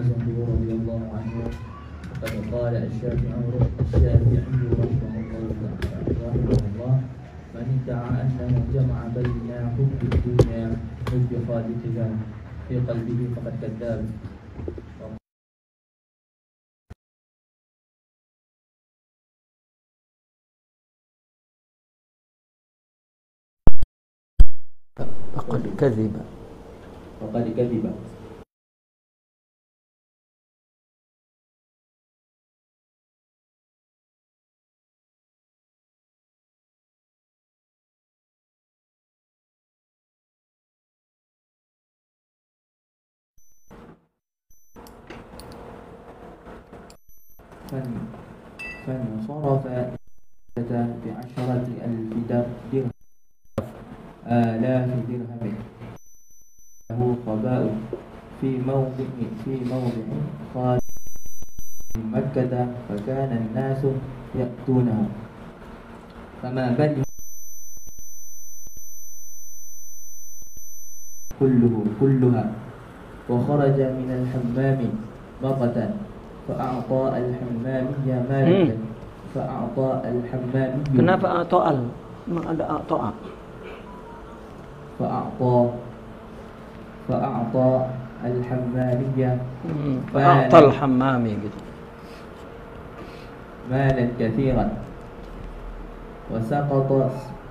زهير رضي الله عنه وقد قال الشافعي رحمه الله من ادعى أنه جمع بين حب الدنيا حب خالقها في قلبه فقد كذاب. فقد كذب. فانصرف بعشرة ألف درهم آلاف درهم له قباء في موضع خارج مكة فكان الناس يأتونه فما بني كلها وخرج من الحمام بغتة فأعطى الحمامي مالا فأعطى الحمامي. Kenapa a'ta'al? Memang ada a'ta'a. فأعطى الحمامي فأعطى الحمامي gitu. مالا كثيرا وسقط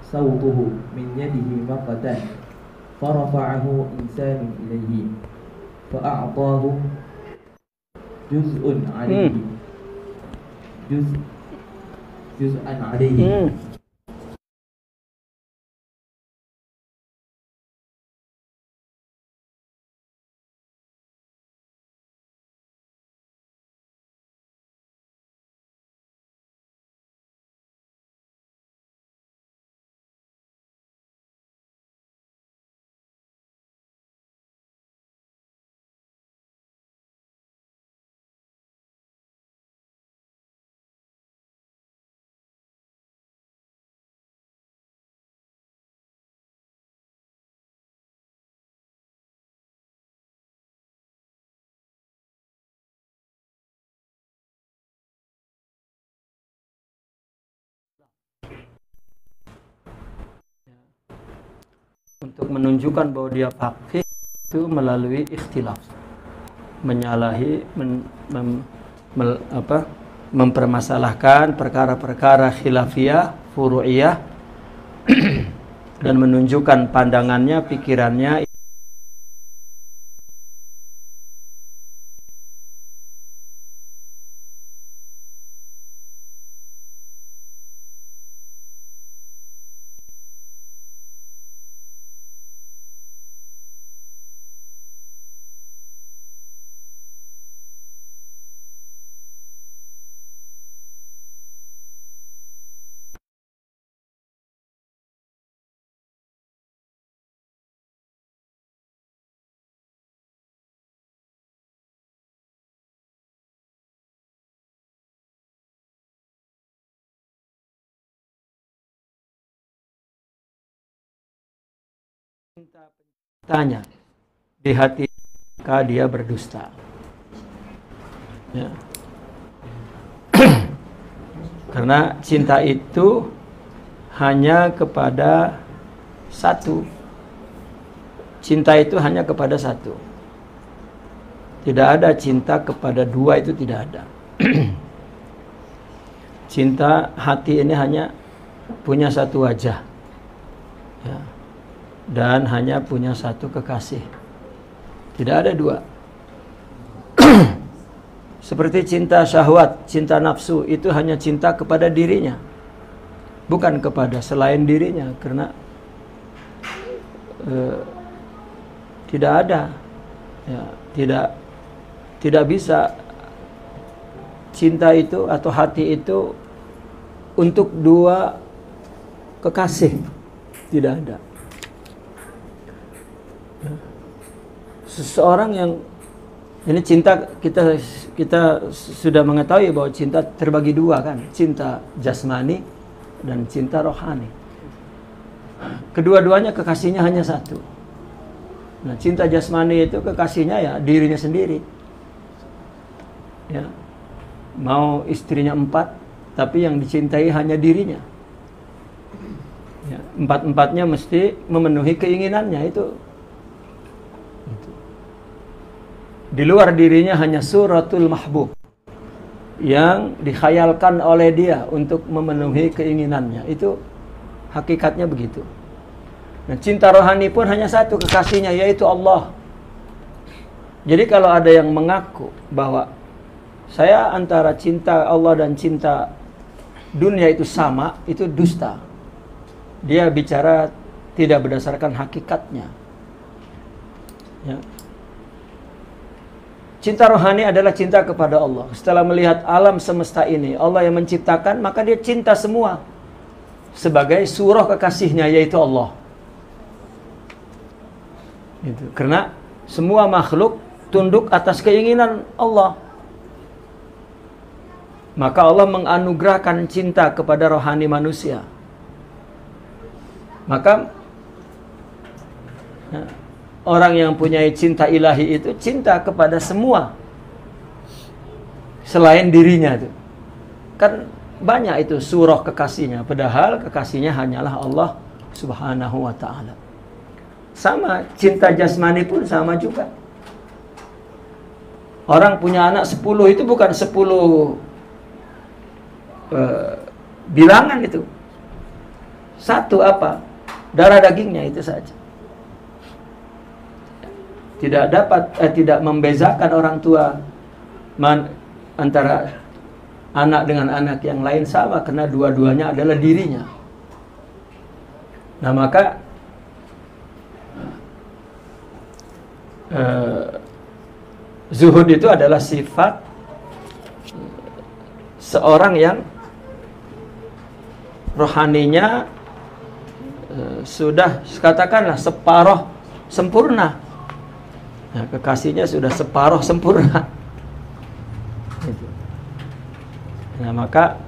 صوته من يده مقتا فرفعه إنسان إليه فأعطاه جزءا عليه جزءا عليه untuk menunjukkan bahwa dia faqih itu melalui ikhtilaf, menyalahi, mempermasalahkan perkara-perkara khilafiyah, furu'iyah dan menunjukkan pandangannya, pikirannya. Tanya di hati maka dia berdusta. Ya. Karena cinta itu hanya kepada satu. Cinta itu hanya kepada satu. Tidak ada cinta kepada dua, itu tidak ada. Cinta hati ini hanya punya satu wajah. Ya. Dan hanya punya satu kekasih. Tidak ada dua. Seperti cinta syahwat, cinta nafsu, itu hanya cinta kepada dirinya, bukan kepada selain dirinya. Karena tidak ada, ya, tidak bisa cinta itu atau hati itu untuk dua kekasih. Tidak ada. Seseorang yang ini cinta, kita sudah mengetahui bahwa cinta terbagi dua kan, cinta jasmani dan cinta rohani. Kedua-duanya kekasihnya hanya satu. Nah, cinta jasmani itu kekasihnya ya dirinya sendiri. ya, mau istrinya 4, tapi yang dicintai hanya dirinya. Ya, 4-empatnya mesti memenuhi keinginannya itu. Di luar dirinya hanya suratul mahbub yang dikhayalkan oleh dia untuk memenuhi keinginannya. Itu hakikatnya begitu. Nah, cinta rohani pun hanya satu kekasihnya, yaitu Allah. Jadi kalau ada yang mengaku bahwa saya antara cinta Allah dan cinta dunia itu sama, itu dusta. Dia bicara tidak berdasarkan hakikatnya. Ya. Cinta rohani adalah cinta kepada Allah. Setelah melihat alam semesta ini, Allah yang menciptakan, maka dia cinta semua sebagai surah kekasihnya, yaitu Allah. Gitu. Karena semua makhluk tunduk atas keinginan Allah. Maka Allah menganugerahkan cinta kepada rohani manusia. Maka orang yang punya cinta ilahi itu cinta kepada semua selain dirinya itu. Kan banyak itu surah kekasihnya, padahal kekasihnya hanyalah Allah Subhanahu wa ta'ala. Sama, cinta jasmani pun sama juga. Orang punya anak 10 itu bukan 10 bilangan itu. Satu apa? Darah dagingnya itu saja. Tidak membezakan orang tua antara anak dengan anak yang lain, sama karena dua-duanya adalah dirinya. Nah, maka zuhud itu adalah sifat seorang yang rohaninya sudah katakanlah separuh sempurna. Nah, kekasihnya sudah separuh sempurna. Nah, maka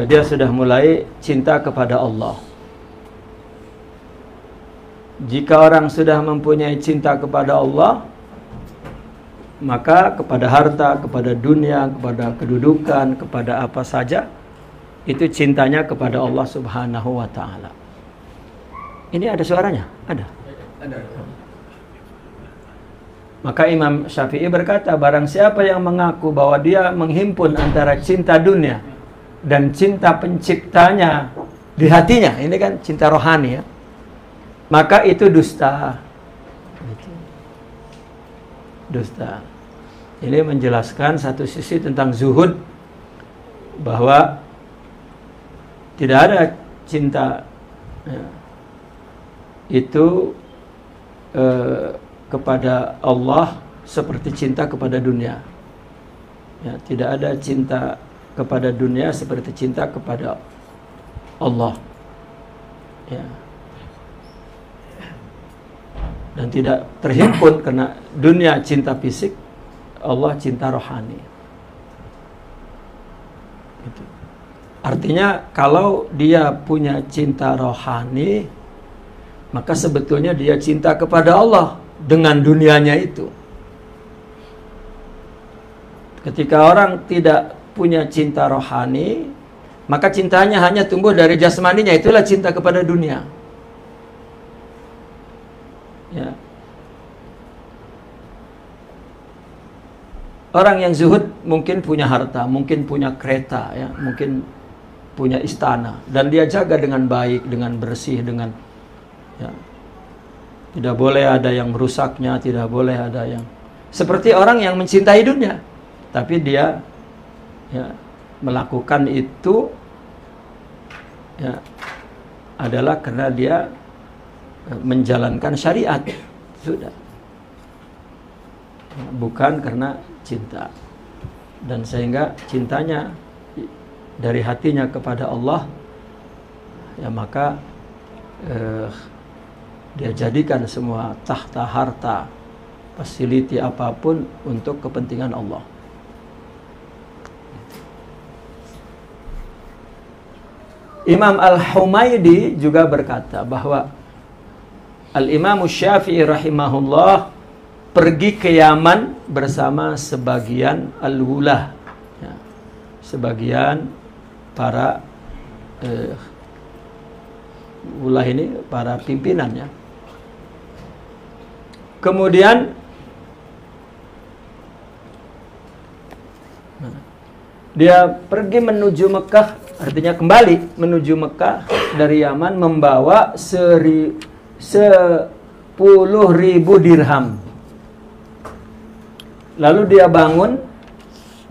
dia sudah mulai cinta kepada Allah. Jika orang sudah mempunyai cinta kepada Allah, maka kepada harta, kepada dunia, kepada kedudukan, kepada apa saja, itu cintanya kepada Allah Subhanahu wa ta'ala. Ini ada suaranya? Ada. Maka Imam Syafi'i berkata, barang siapa yang mengaku bahwa dia menghimpun antara cinta dunia dan cinta penciptanya di hatinya, ini kan cinta rohani ya, maka itu dusta. Dusta. Ini menjelaskan satu sisi tentang zuhud, bahwa tidak ada cinta ya, itu kepada Allah seperti cinta kepada dunia. Ya, tidak ada cinta kepada dunia seperti cinta kepada Allah. Ya. Dan tidak terhimpun karena dunia cinta fisik, Allah cinta rohani. Gitu. Artinya kalau dia punya cinta rohani, maka sebetulnya dia cinta kepada Allah dengan dunianya itu. Ketika orang tidak punya cinta rohani, maka cintanya hanya tumbuh dari jasmaninya, itulah cinta kepada dunia. Ya. Orang yang zuhud mungkin punya harta, mungkin punya kereta, ya, mungkin punya istana, dan dia jaga dengan baik, dengan bersih, dengan ya, tidak boleh ada yang merusaknya, tidak boleh ada yang seperti orang yang mencintai dunia, tapi dia ya, melakukan itu ya, adalah karena dia menjalankan syariat, sudah, bukan karena cinta. Dan sehingga cintanya dari hatinya kepada Allah, ya maka dia jadikan semua tahta, harta, fasiliti apapun untuk kepentingan Allah. Imam Al-Humaydi juga berkata bahwa Al-Imam Syafi'i rahimahullah pergi ke Yaman bersama sebagian al-wulah, ya, sebagian para wulah ini, para pimpinannya. Kemudian dia pergi menuju Mekah, artinya kembali menuju Mekah dari Yaman membawa 10.000 dirham. Lalu dia bangun,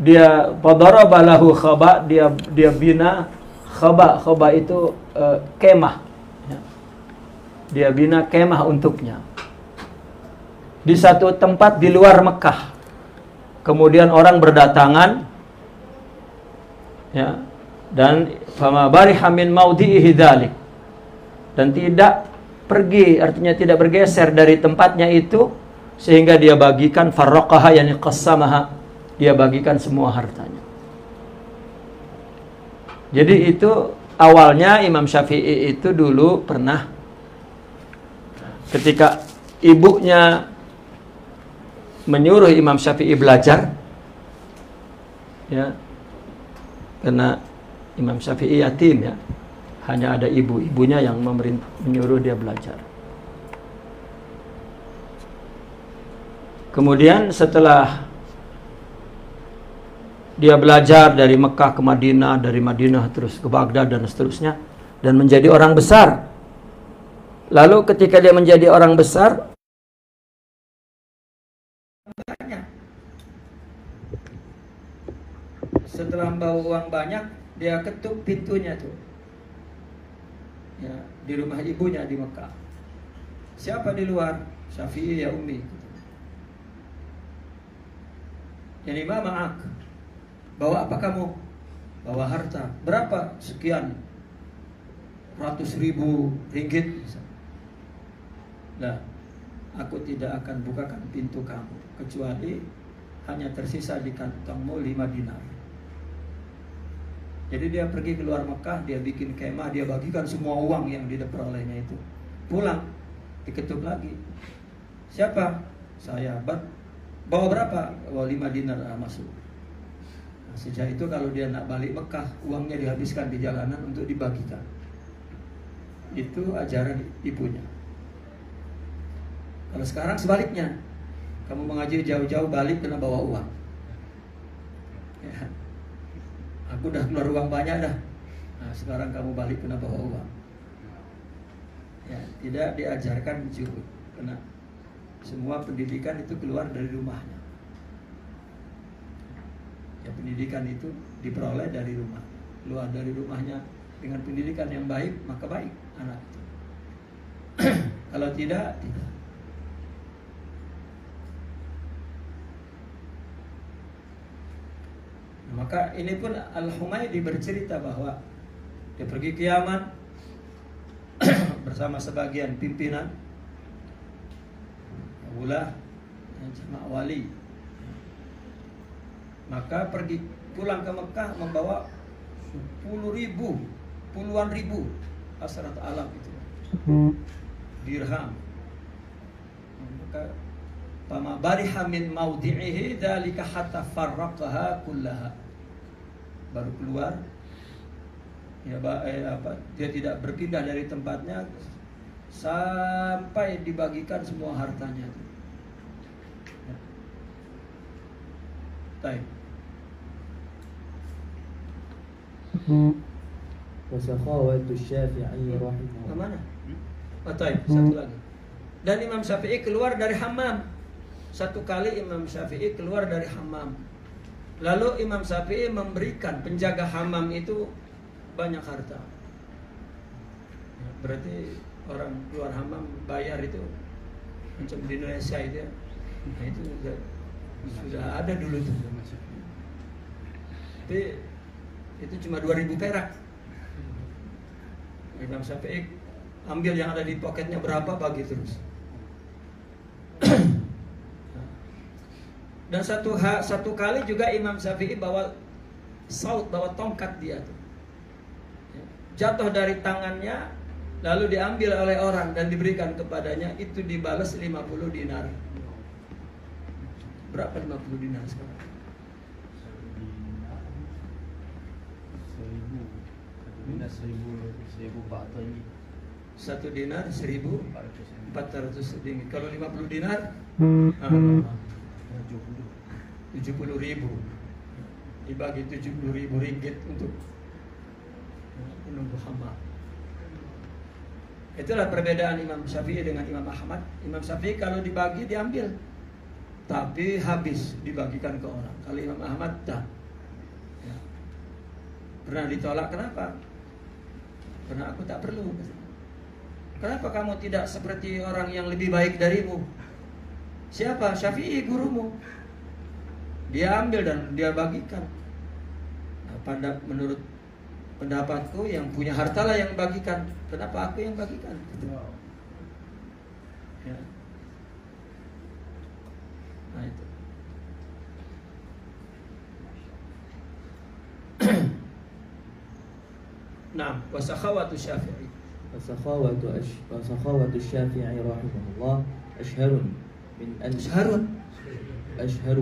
dia fadaraba lahu khaba, dia bina khaba. Khaba itu kemah. Ya. Dia bina kemah untuknya di satu tempat di luar Mekah. Kemudian orang berdatangan, ya, dan fama bariha min maudhihi dzalik, dan tidak pergi, artinya tidak bergeser dari tempatnya itu, sehingga dia bagikan farraqaha, yani qassamaha, dia bagikan semua hartanya. Jadi itu awalnya Imam Syafi'i itu dulu pernah ketika ibunya menyuruh Imam Syafi'i belajar, ya, karena Imam Syafi'i yatim, ya, hanya ada ibunya yang menyuruh dia belajar. Kemudian setelah dia belajar dari Mekah ke Madinah, dari Madinah terus ke Baghdad dan seterusnya, dan menjadi orang besar. Lalu ketika dia menjadi orang besar, setelah membawa uang banyak, dia ketuk pintunya tuh, ya, di rumah ibunya di Mekah. Siapa di luar? Syafi'i, ya Ummi. Yani ma ma'ak, bawa apa kamu? Bawa harta. Berapa? Sekian ratus ribu ringgit. Nah, aku tidak akan bukakan pintu kamu kecuali hanya tersisa di kantongmu 5 dinar. Jadi dia pergi keluar Mekah, dia bikin kemah, dia bagikan semua uang yang diperolehnya itu. Pulang, diketuk lagi. Siapa? Saya. Bawa berapa? Bawa 5 dinar, masuk. Nah, sejak itu kalau dia nak balik Mekah, uangnya dihabiskan di jalanan untuk dibagikan. Itu ajaran ibunya. Kalau sekarang sebaliknya, kamu mengaji jauh-jauh balik kena bawa uang. Ya. Aku udah keluar uang banyak dah. Nah, sekarang kamu balik kena bawa uang. Ya, tidak diajarkan zuhud, karena semua pendidikan itu keluar dari rumahnya. Ya, pendidikan itu diperoleh dari rumah. Keluar dari rumahnya dengan pendidikan yang baik, maka baik anak itu. Kalau tidak, tidak. Maka ini pun Al-Humaydi bercerita bahwa dia pergi ke Yaman bersama sebagian pimpinan Wulah dan jamaah wali. Maka pergi pulang ke Mekah membawa 10.000, puluhan ribu asrat alam itu dirham. Maka fama bariha min maudhi'ihi dzalika hatta farraqaha kullaha. Baru keluar, ya, dia tidak berpindah dari tempatnya sampai dibagikan semua hartanya. Ya. Baik. Wasakhawatu Syafi'i rahimahullah. Mana? Baik, satu lagi. Dan Imam Syafi'i keluar dari hammam. Satu kali Imam Syafi'i keluar dari hammam. Lalu Imam Syafi'i memberikan penjaga hammam itu banyak harta. Berarti orang keluar hammam bayar itu macam di Indonesia itu, ya. Nah, itu sudah ada dulu tuh. Tapi itu cuma 2.000 perak. Imam Syafi'i ambil yang ada di poketnya berapa, bagi terus. Dan satu kali juga Imam Syafi'i bawa saut, bawa tongkat dia tuh. Jatuh dari tangannya, lalu diambil oleh orang dan diberikan kepadanya, itu dibalas 50 dinar. Berapa 50 dinar sekarang? 1.000 baht lagi. 1 dinar 1.400 ringgit. Kalau 50 dinar 70.000. Dibagi 70.000 ringgit untuk menunggu hamba. Itulah perbedaan Imam Syafi'i dengan Imam Ahmad. Imam Syafi'i kalau dibagi diambil, tapi habis dibagikan ke orang. Kalau Imam Ahmad tak. Ya. Pernah ditolak, kenapa? Karena aku tak perlu. Kenapa kamu tidak seperti orang yang lebih baik darimu? Siapa? Syafi'i, gurumu. Dia ambil dan dia bagikan. Nah, menurut pendapatku yang punya hartalah yang bagikan. Kenapa aku yang bagikan? Ya. Nah itu. Nah, wasakhawatu Syafi'i. وسخاوة الشافعي رحمه الله أشهر من أن أشهر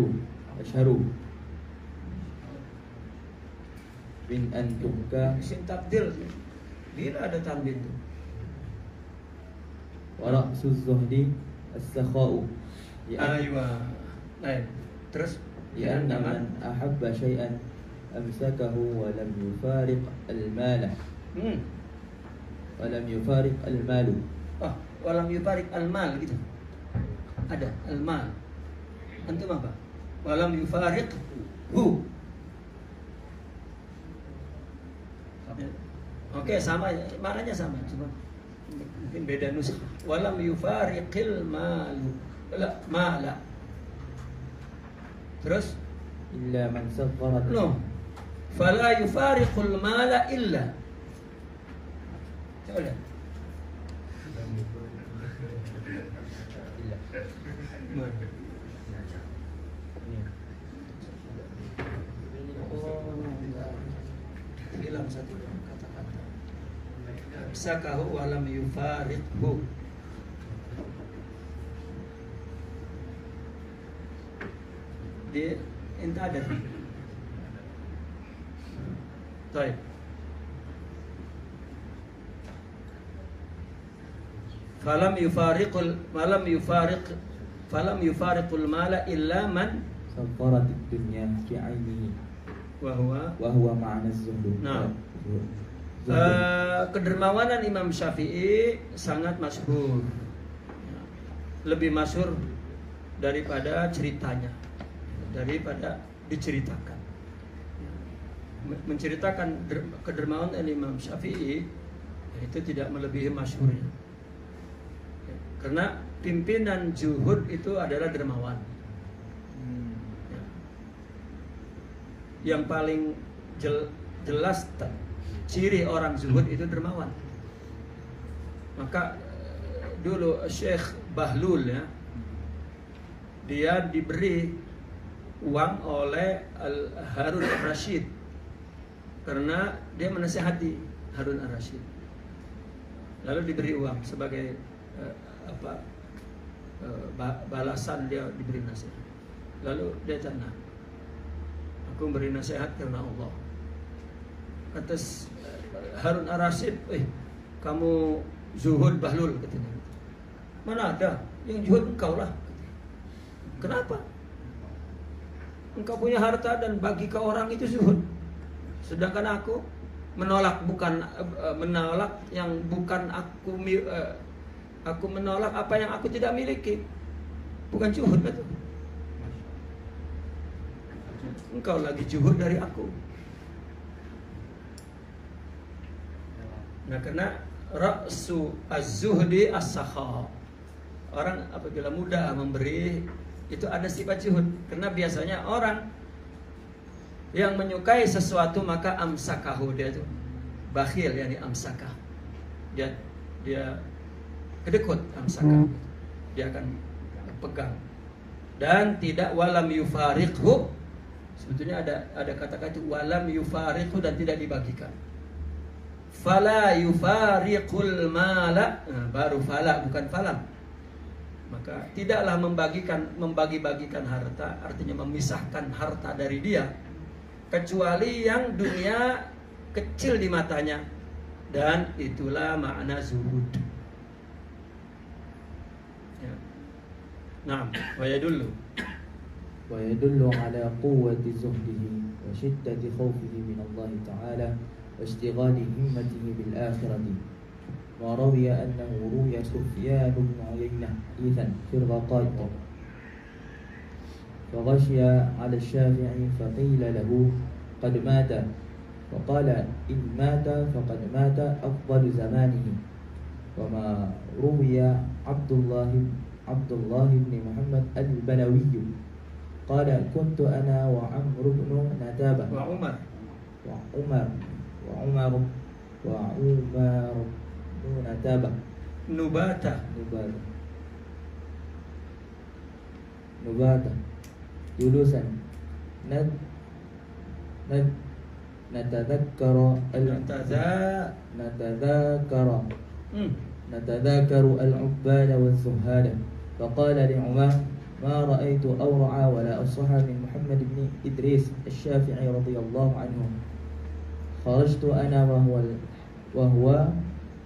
من أن تبكى. Isim tabdil. Bila ada tanwin itu. ورأس الزهد السخاء. Aywa. Lain. Terus لأن من أحب شيئا أمسكه ولم يفارق المال. ولم يفارق المال. Walam yufarik al-mal gitu. Ada al-mal. Antum apa? Walam yufarik hu. Oke, sama, maknanya sama, cuma mungkin beda nuskah. Walam yufariqil malu. La, mala. Terus إلا من صغرت. no. Fala yufariqul mala illa. Coba lihat. Hilang satu kata-kata. Sakahu walam yufariqhu. Dia ente ada. Baik. Falam yufariqul mala illa man صغرت الدنيا بعينه وهو معنى الزهد. Nah, kedermawanan Imam Syafi'i sangat masyhur, lebih masyhur daripada ceritanya, daripada diceritakan. Menceritakan kedermawanan Imam Syafi'i itu tidak melebihi masyhurnya, karena pimpinan zuhud itu adalah dermawan. Yang paling jelas ciri orang zuhud itu dermawan. Maka dulu Syekh Bahlul ya, dia diberi uang oleh Harun Ar-Rasyid karena dia menasihati Harun Ar-Rasyid. Lalu diberi uang sebagai balasan dia diberi nasihat. Lalu dia tanya, aku beri nasihat karena Allah. Atas Harun Ar-Rasyid, kamu zuhud Bahlul katanya. Mana ada yang zuhud engkau lah. Kenapa? Engkau punya harta dan bagi ke orang itu zuhud. Sedangkan aku menolak yang bukan aku menolak apa yang aku tidak miliki. Bukan zuhud itu. Engkau lagi zuhud dari aku. Nah, karena ra'su az-zuhdi as-sakha. Orang apabila mudah memberi itu ada sifat zuhud. Karena biasanya orang yang menyukai sesuatu maka amsakahu, dia itu bakhil, yakni amsakah. Dia kedekut amsakah. Dia akan pegang. Dan tidak walam yufariqhu. Sebetulnya ada kata-kata walam yufariqhu dan tidak dibagikan. Fala yufariqul mala. Nah, baru fala bukan falam. Maka tidaklah membagi-bagikan harta, artinya memisahkan harta dari dia, kecuali yang dunia kecil di matanya, dan itulah makna zuhud. Ya. Nah, wayadullu ويدل على قوة زهده وشدة خوفه من الله تعالى واشتغال همته بالآخرة ما روي أنه روي سفيان بن عيينة إذن في الرقائق فغشي على الشافعي فقيل له قد مات فقال إن مات فقد مات أفضل زمانه وما روي عبد الله بن محمد البلوي قال كنت أنا وعمر بن نتابة وعمر بن نتابة نباتة جلوسا نتذكر العباد والزهاد فقال لعمر ما رأيت أورع ولا أصح من محمد بن إدريس الشافعي رضي الله عنه خرجت أنا وهو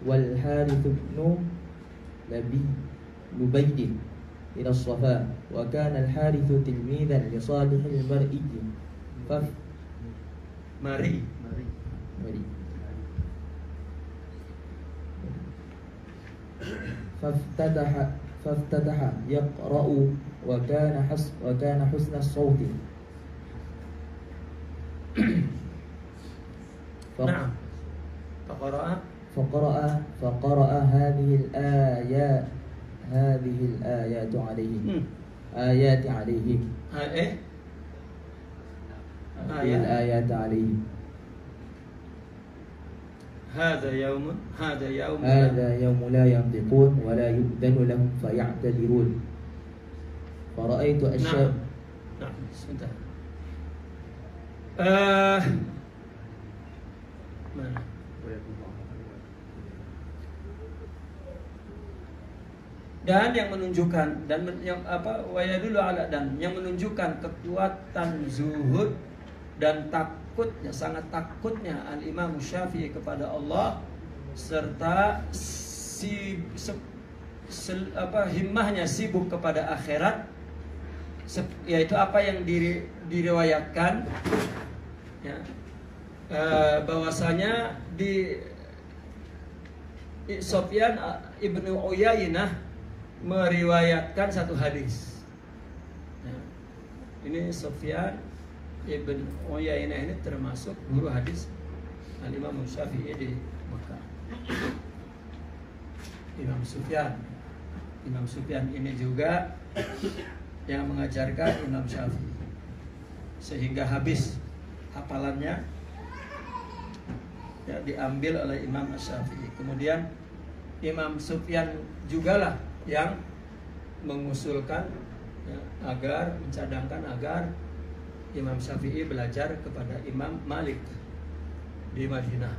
والحارث بن لبيد إلى الصفا وكان الحارث تلميذا لصالح المرئي فافتتح يقرأ وكان حسن الصوت نعم فقرأ هذه الآيات عليه هذا يوم لا ينطقون ولا يؤذن لهم فيعتذرون فرأيت الشاب نعم sebentar. Mana? Dan yang menunjukkan yang menunjukkan kekuatan zuhud dan takutnya, sangat takutnya Al-Imam Syafi'i kepada Allah, serta himmahnya sibuk kepada akhirat, yaitu apa yang diriwayatkan ya, bahwasanya di Sufyan ibnu Uyainah meriwayatkan satu hadis. Nah, ini Sufyan ibn Uyainah ini termasuk guru hadis Al-Imam Syafi'i di Makkah. Imam Sufyan ini juga yang mengajarkan Imam Syafi'i, sehingga habis hafalannya ya, diambil oleh Imam Syafi'i. Kemudian Imam Sufyan jugalah yang mengusulkan ya, mencadangkan agar Imam Syafi'i belajar kepada Imam Malik di Madinah.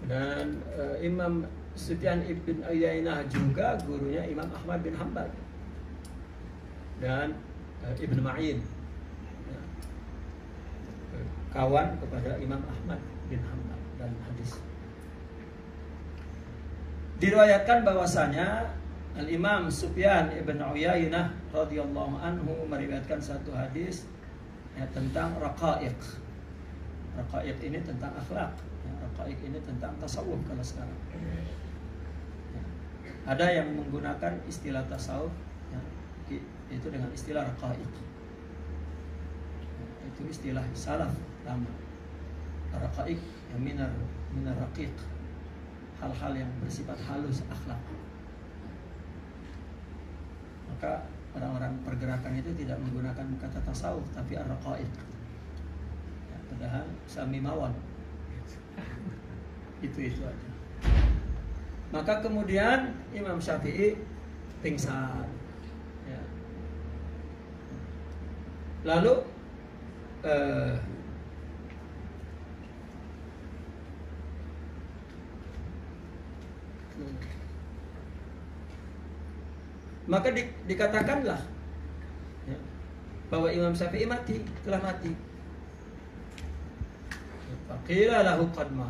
Dan Imam Sufyan ibn Uyainah juga gurunya Imam Ahmad bin Hanbal dan Ibn Ma'in ya, kawan kepada Imam Ahmad bin Hanbal dan hadis. Diriwayatkan bahwasanya Al-Imam Sufyan ibn Uyainah radhiyallahu anhu meriwayatkan satu hadis ya, tentang raqaiq. Raqaiq ini tentang akhlak. Ya, raqaiq ini tentang tasawuf kalau sekarang. Ya. Ada yang menggunakan istilah tasawuf ya, itu dengan istilah raqaiq. Ya, itu istilah salaf lama. Raqaiq yang minar raqiq. Hal-hal yang bersifat halus akhlak. Maka orang-orang pergerakan itu tidak menggunakan kata tasawuf tapi ar-raqaiq. Ya, padahal sami mawon. Itu aja. Maka kemudian Imam Syafi'i pingsan. Ya. Lalu Maka dikatakanlah ya, bahwa Imam Syafi'i telah mati. Faqila lahu qad ma.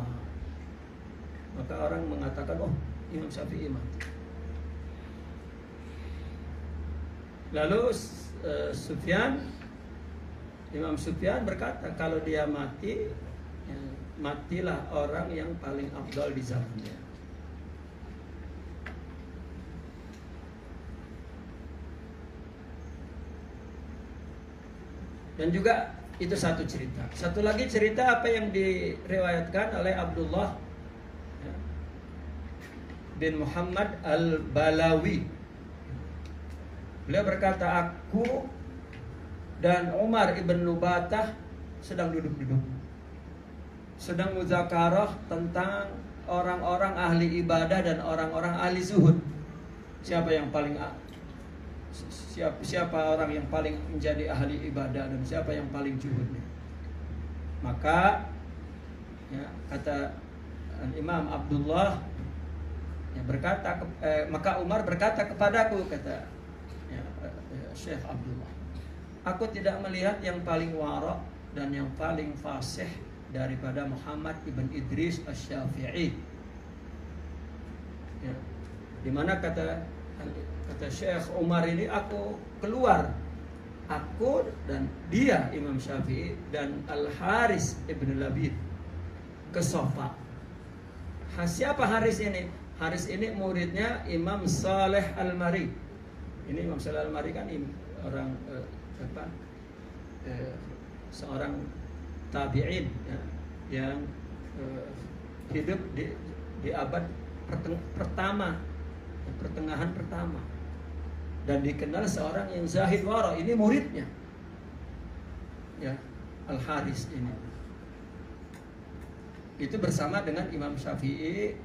Maka orang mengatakan, oh, Imam Syafi'i mati. Lalu Imam Sufyan berkata, kalau dia mati, ya, matilah orang yang paling afdal di zamannya. Dan juga itu satu cerita. Satu lagi cerita apa yang diriwayatkan oleh Abdullah bin Muhammad al-Balawi. Beliau berkata, aku dan Umar ibn Lubatah sedang duduk-duduk, sedang muzakarah tentang orang-orang ahli ibadah dan orang-orang ahli zuhud. Siapa orang yang paling menjadi ahli ibadah dan siapa yang paling zuhud. Maka ya, kata Imam Abdullah ya, maka Umar berkata kepadaku, kata ya, Syekh Abdullah, aku tidak melihat yang paling wara dan yang paling fasih daripada Muhammad ibn Idris Asy-Syafi'i. Ya. Dimana kata Syekh Umar ini, aku keluar, aku dan dia Imam Syafi'i dan Al-Haris ibn Labid ke sofa. Siapa Haris ini? Haris ini muridnya Imam Saleh Al-Mari. Ini Imam Saleh Al-Mari kan orang seorang tabi'in ya, yang hidup di abad pertengahan pertama, dan dikenal seorang yang zahid wara. Ini muridnya ya, Al-Haris ini. Itu bersama dengan Imam Syafi'i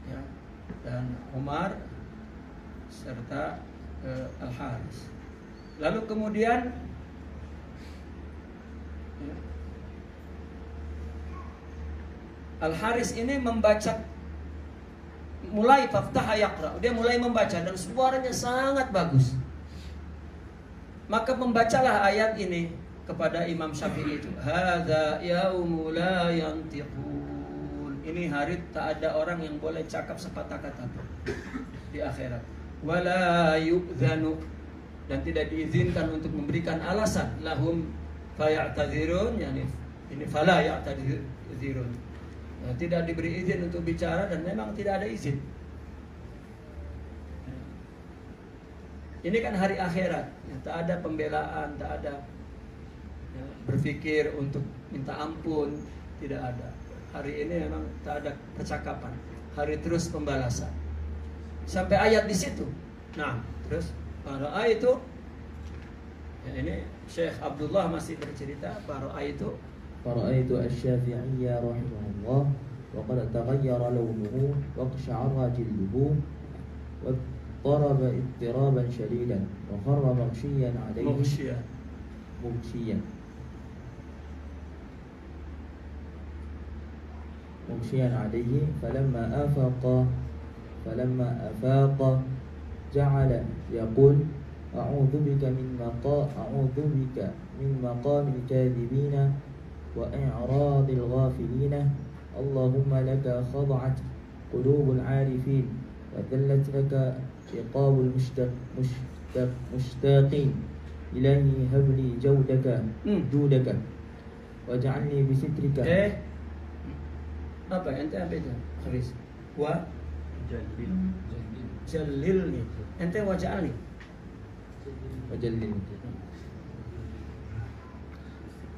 ya, dan Umar serta Al-Haris. Lalu kemudian ya, Al-Haris ini membaca, mulai faftaha yaqra, dia mulai membaca dan suaranya sangat bagus. Maka membacalah ayat ini kepada Imam Syafi'i itu, hadza yaumu la yantiqun. Ini hari tak ada orang yang boleh cakap sepatah kata pun di akhirat. Wala yu'dzanu, dan tidak diizinkan untuk memberikan alasan, lahum faya'tadzirun, yani ini fala ya'tadzirun. Tidak diberi izin untuk bicara dan memang tidak ada izin. Ini kan hari akhirat ya, tak ada pembelaan, tak ada ya, berpikir untuk minta ampun, tidak ada. Hari ini memang tak ada percakapan, hari terus pembalasan. Sampai ayat di situ. Nah, terus para ayat itu ya, ini Syekh Abdullah masih bercerita, para ayat itu فرأيت الشافعي رحمه الله وقد تغير لونه واقشعر جلده واضطرب اضطرابا شديدا وخر مغشيا عليه مغشيا عليه فلما أفاق جعل يقول أعوذ بك من مقام الكاذبين وإعراض الغافلين اللهم لك خضعت قلوب العارفين وذلت لك رقاب المشتاقين إلهي هب لي جودك واجعلني بسترك. Apa ente apa itu? Haris. Jalilni. Ente waj'alni.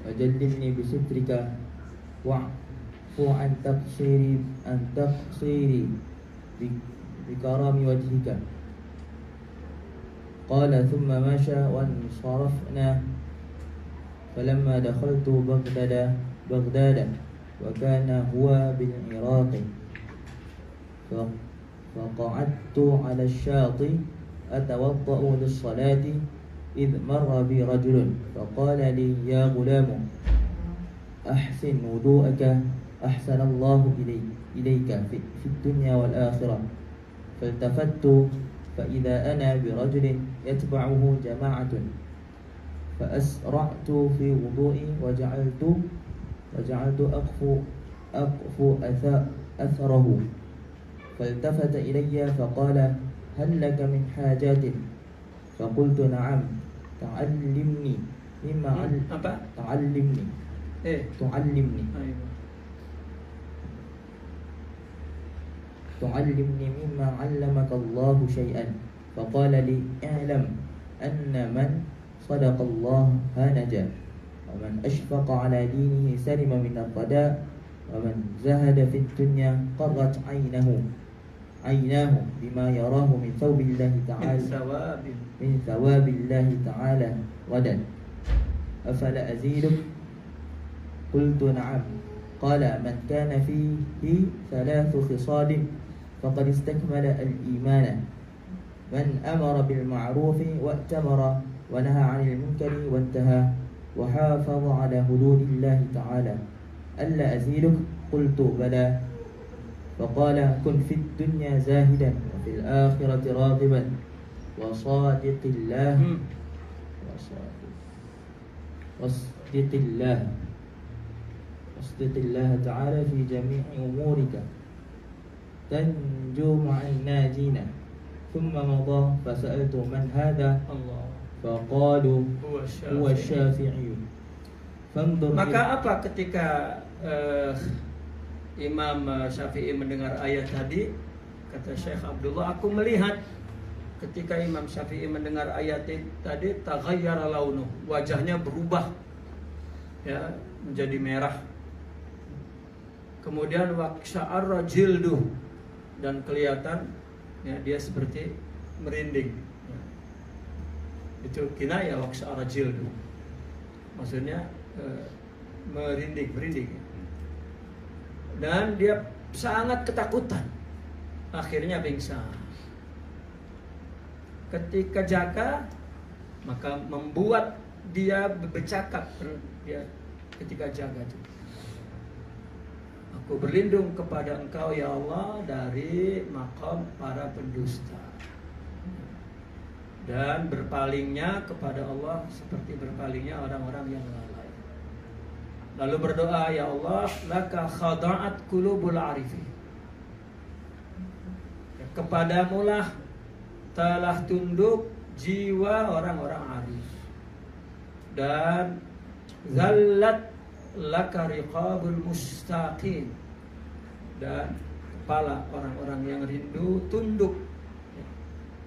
وجللني بسترك واعفو عن تقصيري بكرم وجهك. قال ثم مشى وانصرفنا فلما دخلت بغداد وكان هو بالعراق فقعدت على الشاطئ أتوضأ للصلاة إذ مر بي رجل فقال لي يا غلام أحسن وضوءك أحسن الله إليك في الدنيا والآخرة فالتفت فإذا أنا برجل يتبعه جماعة فأسرعت في وضوئي وجعلت أقف أثره فالتفت إلي فقال هل لك من حاجات فقلت نعم تعلمني مما تعلمني مما علمك الله شيئا فقال لي اعلم أن من صدق الله نجا ومن أشفق على دينه سلم من الرداء ومن زهد في الدنيا قرت عيناه بما يراه من ثواب الله تعالى غدا أفلا أزيدك قلت نعم قال من كان فيه 3 خصال فقد استكمل الإيمان من أمر بالمعروف وأتمر ونهى عن المنكر وانتهى وحافظ على حدود الله تعالى ألا أزيدك قلت بلى فقال كن في الدنيا زاهدا وفي الآخرة راغبا وصادق الله تعالى في جميع أمورك تنجو مع الناجين ثم مضى فسألت من هذا فقالوا هو الشافعي maka apa ketika Imam Syafi'i mendengar ayat tadi, kata Syekh Abdullah, aku melihat ketika Imam Syafi'i mendengar ayat tadi, taghayyara launuh, wajahnya berubah ya, menjadi merah. Kemudian waqsha'arra jilduh, dan kelihatan ya, dia seperti merinding. Ya. Itu kinayah waqsha'arra jilduh. Maksudnya merinding. Dan dia sangat ketakutan. Akhirnya pingsan. Ketika jaga, maka membuat dia bercakap dia ketika jaga itu. Aku berlindung kepada Engkau ya Allah dari maqam para pendusta. Dan berpalingnya kepada Allah seperti berpalingnya orang-orang yang lalai. Lalu berdoa, ya Allah, laka khada'at qulubul arifin. Kepadamulah telah tunduk jiwa orang-orang arif. Dan zallat laka riqabul mustaqim. Dan kepala orang-orang yang rindu tunduk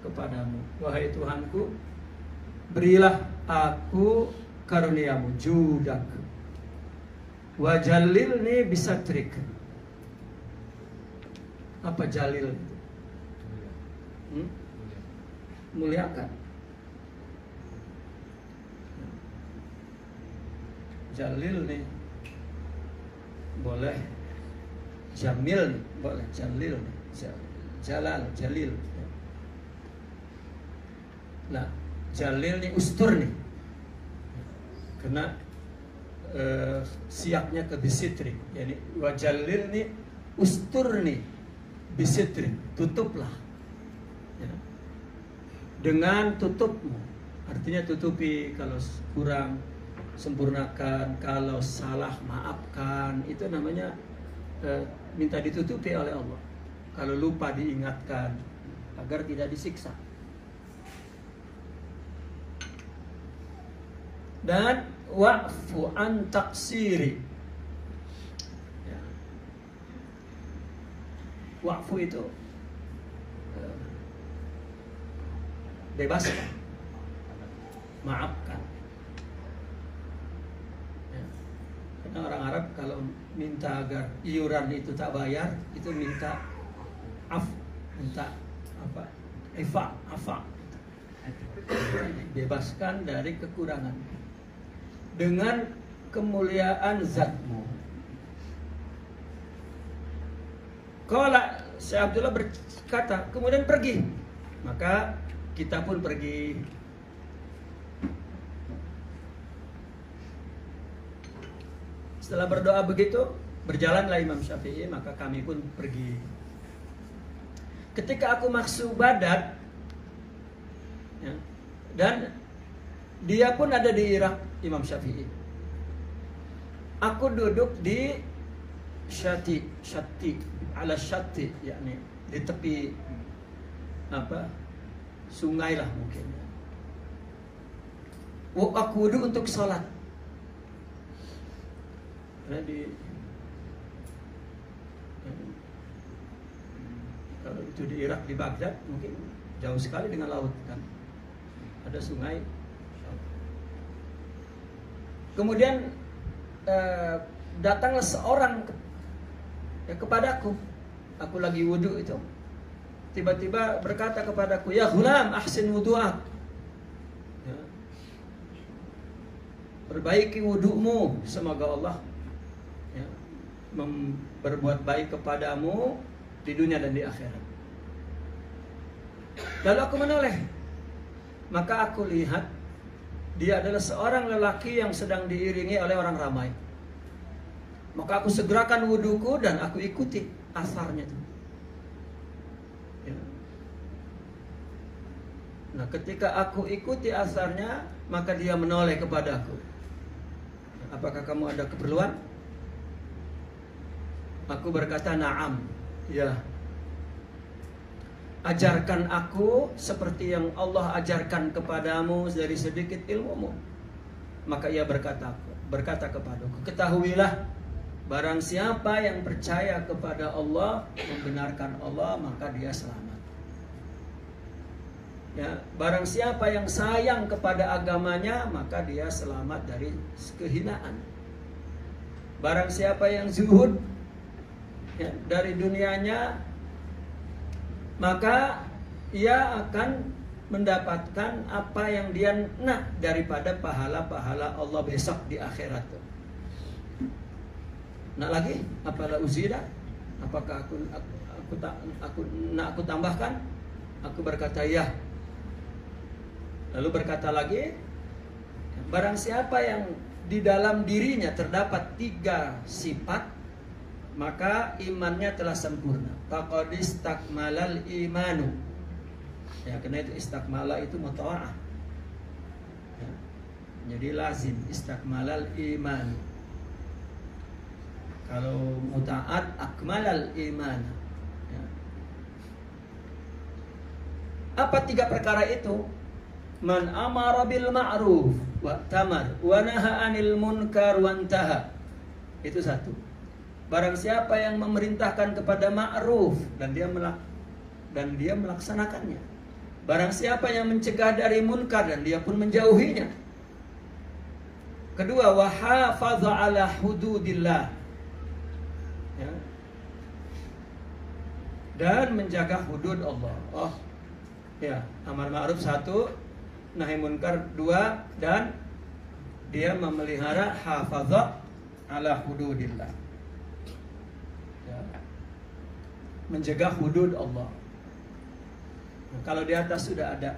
kepadamu. Wahai Tuhanku, berilah aku karuniamu, judak. Wa jalilni bisatrik. Apa jalil itu? Muliakan. Jalil nih boleh, jamil nih boleh, jalil nih, jalal, jalil. Nah, jalil nih ustur nih, karena siapnya ke bisitri, yani wajalil nih ustur nih bisitri, tutuplah ya. Dengan tutupmu, artinya tutupi kalau kurang, sempurnakan, kalau salah maafkan, itu namanya minta ditutupi oleh Allah. Kalau lupa diingatkan agar tidak disiksa. Dan wa'fu an taqsiri ya. Wa'fu itu bebaskan, maafkan ya. Karena orang Arab kalau minta agar iuran itu tak bayar, itu minta minta apa? Afa bebaskan dari kekurangan dengan kemuliaan zatmu. Kalau Syekh Abdullah berkata, kemudian pergi, maka kita pun pergi. Setelah berdoa begitu, berjalanlah Imam Syafi'i, maka kami pun pergi. ketika aku masuk Baghdad, ya, dan dia pun ada di Irak, Imam Syafi'i. Aku duduk di Syati, ala Syati, yakni di tepi sungai lah mungkin. Aku duduk untuk sholat. Karena kalau itu di Irak, di Baghdad mungkin jauh sekali dengan laut kan, ada sungai. Kemudian datanglah seorang kepadaku, aku lagi wudhu itu, tiba-tiba berkata kepadaku, ya ghulam, ahsin wudu'ak, ya, perbaiki wudhumu, semoga Allah ya, berbuat baik kepadamu di dunia dan di akhirat. Lalu aku menoleh, maka aku lihat dia adalah seorang lelaki yang sedang diiringi oleh orang ramai. Maka aku segerakan wudhuku dan aku ikuti asarnya itu. Ya. Nah, ketika aku ikuti asarnya, maka dia menoleh kepadaku. Apakah kamu ada keperluan? Aku berkata, na'am. Ya. Ajarkan aku seperti yang Allah ajarkan kepadamu dari sedikit ilmumu. Maka ia berkata kepadaku, ketahuilah, barang siapa yang percaya kepada Allah, membenarkan Allah, maka dia selamat. Ya, barang siapa yang sayang kepada agamanya, maka dia selamat dari kehinaan. Barang siapa yang zuhud ya, dari dunianya, maka ia akan mendapatkan apa yang dia nak daripada pahala-pahala Allah besok di akhirat. Nak lagi? Apalah uzida? Apakah aku tambahkan? Aku berkata ya. Lalu berkata lagi, barang siapa yang di dalam dirinya terdapat 3 sifat, maka imannya telah sempurna. Faqad istakmalal imanu. Ya, karena itu istakmala itu mutawa'ah. Ya. Jadi lazim istakmalal iman. Kalau muta'at akmalal iman. Ya. Apa 3 perkara itu? Man amara bil ma'ruf wa tamar wa naha 'anil munkar wa intaha. Itu 1. Barang siapa yang memerintahkan kepada ma'ruf dan dia melaksanakannya. Barang siapa yang mencegah dari munkar dan dia pun menjauhinya. Kedua, wa hafaza 'ala hududillah. Ya. Dan menjaga hudud Allah. Oh, ya, amar ma'ruf 1, nahi munkar 2, dan dia memelihara hafaza 'ala hududillah. Ya. Menjaga hudud Allah. Nah, kalau di atas sudah ada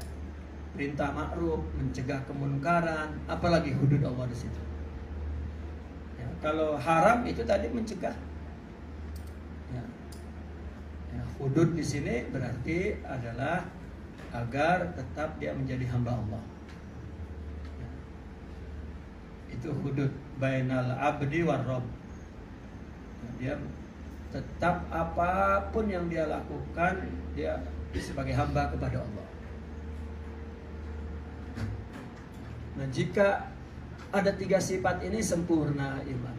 perintah ma'ruf, mencegah kemunkaran, apalagi hudud Allah di situ. Ya, kalau haram itu tadi mencegah. Ya, hudud di sini berarti adalah agar tetap dia menjadi hamba Allah. Ya. Itu hudud bainal abdi war rabb. Ya, dia tetap apapun yang dia lakukan, dia sebagai hamba kepada Allah. Nah, jika ada 3 sifat ini sempurna iman.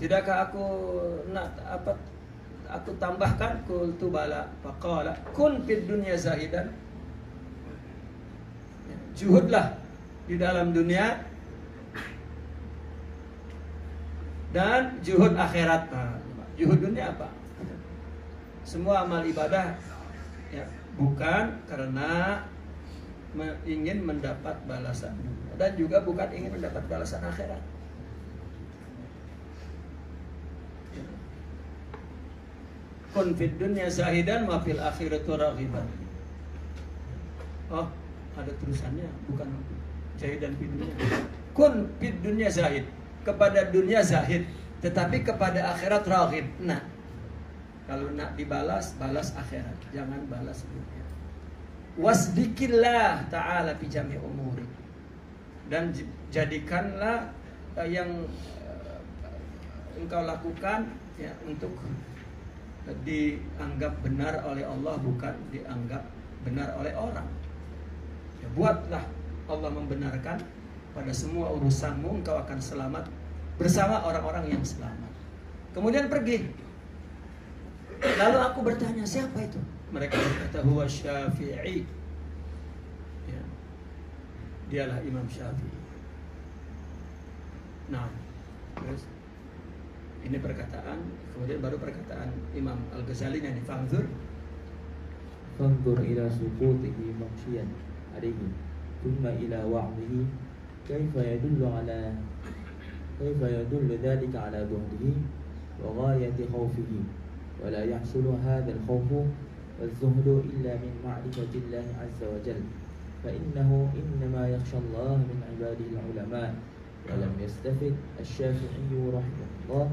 Tidakkah aku tambahkan qultu bala faqala kun fid dunya zahidan. Juhudlah di dalam dunia dan juhud akhirat. Nah, juhud dunia apa? Semua amal ibadah ya, bukan karena ingin mendapat balasan dan juga bukan ingin mendapat balasan akhirat. Kun fid dunya zahidan wa fil akhirati raghiban. Oh, ada tulisannya, bukan zahidan fid dunya. Kun fid dunya zahid, kepada dunia zahid, tetapi kepada akhirat raghib. Nah, Kalau nak dibalas, balas akhirat, jangan balas dunia. Wasdikillah ta'ala fi jami' umuri. Dan jadikanlah yang engkau lakukan ya untuk dianggap benar oleh Allah, bukan dianggap benar oleh orang. Ya, buatlah Allah membenarkan pada semua urusanmu, engkau akan selamat bersama orang-orang yang selamat. Kemudian pergi. Lalu aku bertanya, siapa itu? Mereka berkata, huwa Syafi'i. Ya. Dialah Imam Syafi'i. Nah, terus ini perkataan, kemudian baru perkataan Imam Al-Ghazali yang difanzur. Fanzur ila suqutihi maghshiyan alaihi, thumma ila wa'dihi, kaifa yadullu dhalika ala duhdihi wa ghayati khawfihi, wa la yahsulu hadha al-khawfu wal-zuhdu illa min ma'rifati Allah azza wa jalla, fa innahu innama yakhsha Allah min ibadihi al-ulama. ولم يستفد الشافعي رحمه الله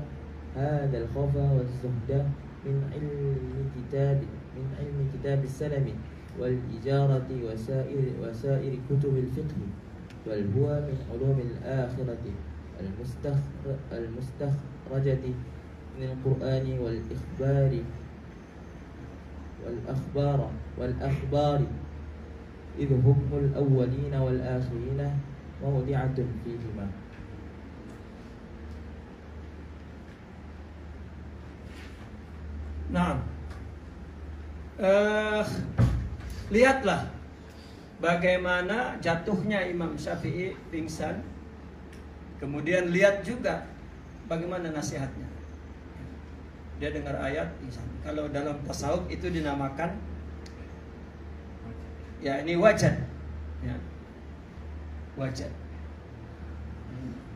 هذا الخوف والزهد من علم كتاب السلم والإجارة وسائر كتب الفقه، بل هو من علوم الآخرة المستخرجة من القرآن والأخبار إذ حكم الأولين والآخرين موضعة فيهما. Nah, lihatlah bagaimana jatuhnya Imam Syafi'i pingsan. Kemudian lihat juga bagaimana nasihatnya. Dia dengar ayat pingsan. Kalau dalam tasawuf itu dinamakan ya ini wajad, ya. Wajad.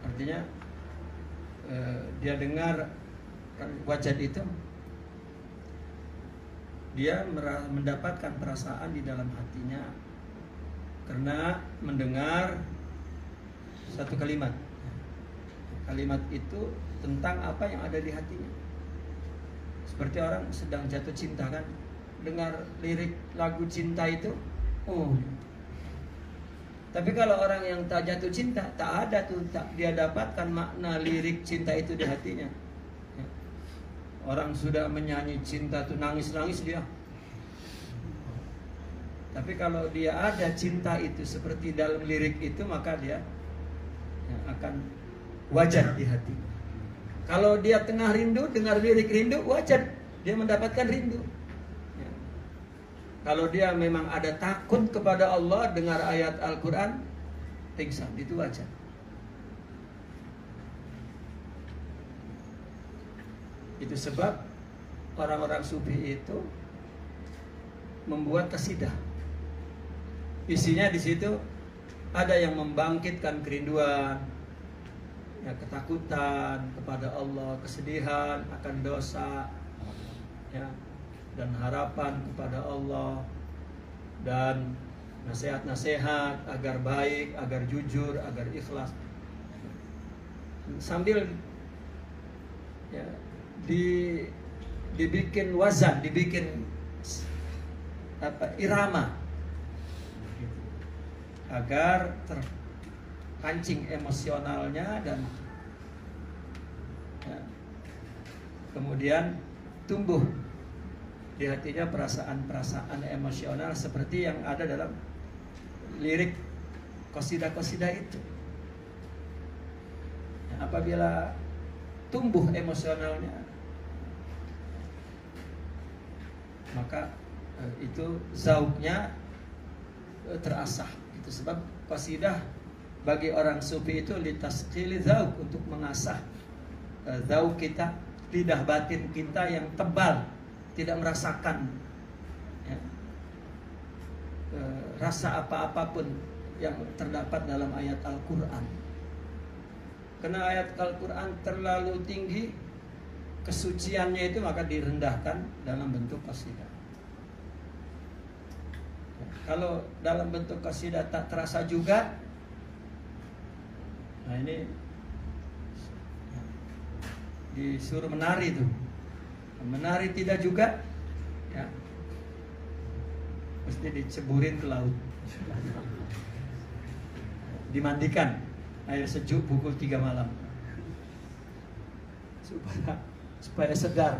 Artinya dia dengar wajad itu, dia mendapatkan perasaan di dalam hatinya karena mendengar satu kalimat. Kalimat itu tentang apa yang ada di hatinya. Seperti orang sedang jatuh cinta kan, dengar lirik lagu cinta itu, oh. Tapi kalau orang yang tak jatuh cinta, tak ada tuh, tak dia dapatkan makna lirik cinta itu di hatinya. Orang sudah menyanyi cinta tuh nangis-nangis dia. Tapi kalau dia ada cinta itu seperti dalam lirik itu, maka dia akan wajar di hati. Kalau dia tengah rindu, dengar lirik rindu, wajar dia mendapatkan rindu. Kalau dia memang ada takut kepada Allah, dengar ayat Al-Quran, pingsan, itu wajar. Itu sebab orang-orang sufi itu membuat qasidah. Isinya di situ ada yang membangkitkan kerinduan, ya, ketakutan kepada Allah, kesedihan akan dosa, ya, dan harapan kepada Allah, dan nasihat-nasihat agar baik, agar jujur, agar ikhlas. Sambil ya, dibikin wazan, dibikin irama agar terpancing emosionalnya dan ya, kemudian tumbuh di hatinya perasaan-perasaan emosional seperti yang ada dalam lirik qasidah-qasidah itu. Ya, apabila tumbuh emosionalnya, maka itu zauknya terasah. Itu sebab qasidah bagi orang sufi itu litasqili zauk, untuk mengasah zauk kita, lidah batin kita yang tebal, tidak merasakan ya, rasa apa-apapun yang terdapat dalam ayat Al-Quran. Karena ayat Al-Quran terlalu tinggi kesuciannya itu, maka direndahkan dalam bentuk qasidah. Kalau dalam bentuk qasidah tak terasa juga, nah ini disuruh menari tuh. Menari tidak juga, ya, mesti diceburin ke laut, dimandikan air sejuk pukul 3 malam supaya segar.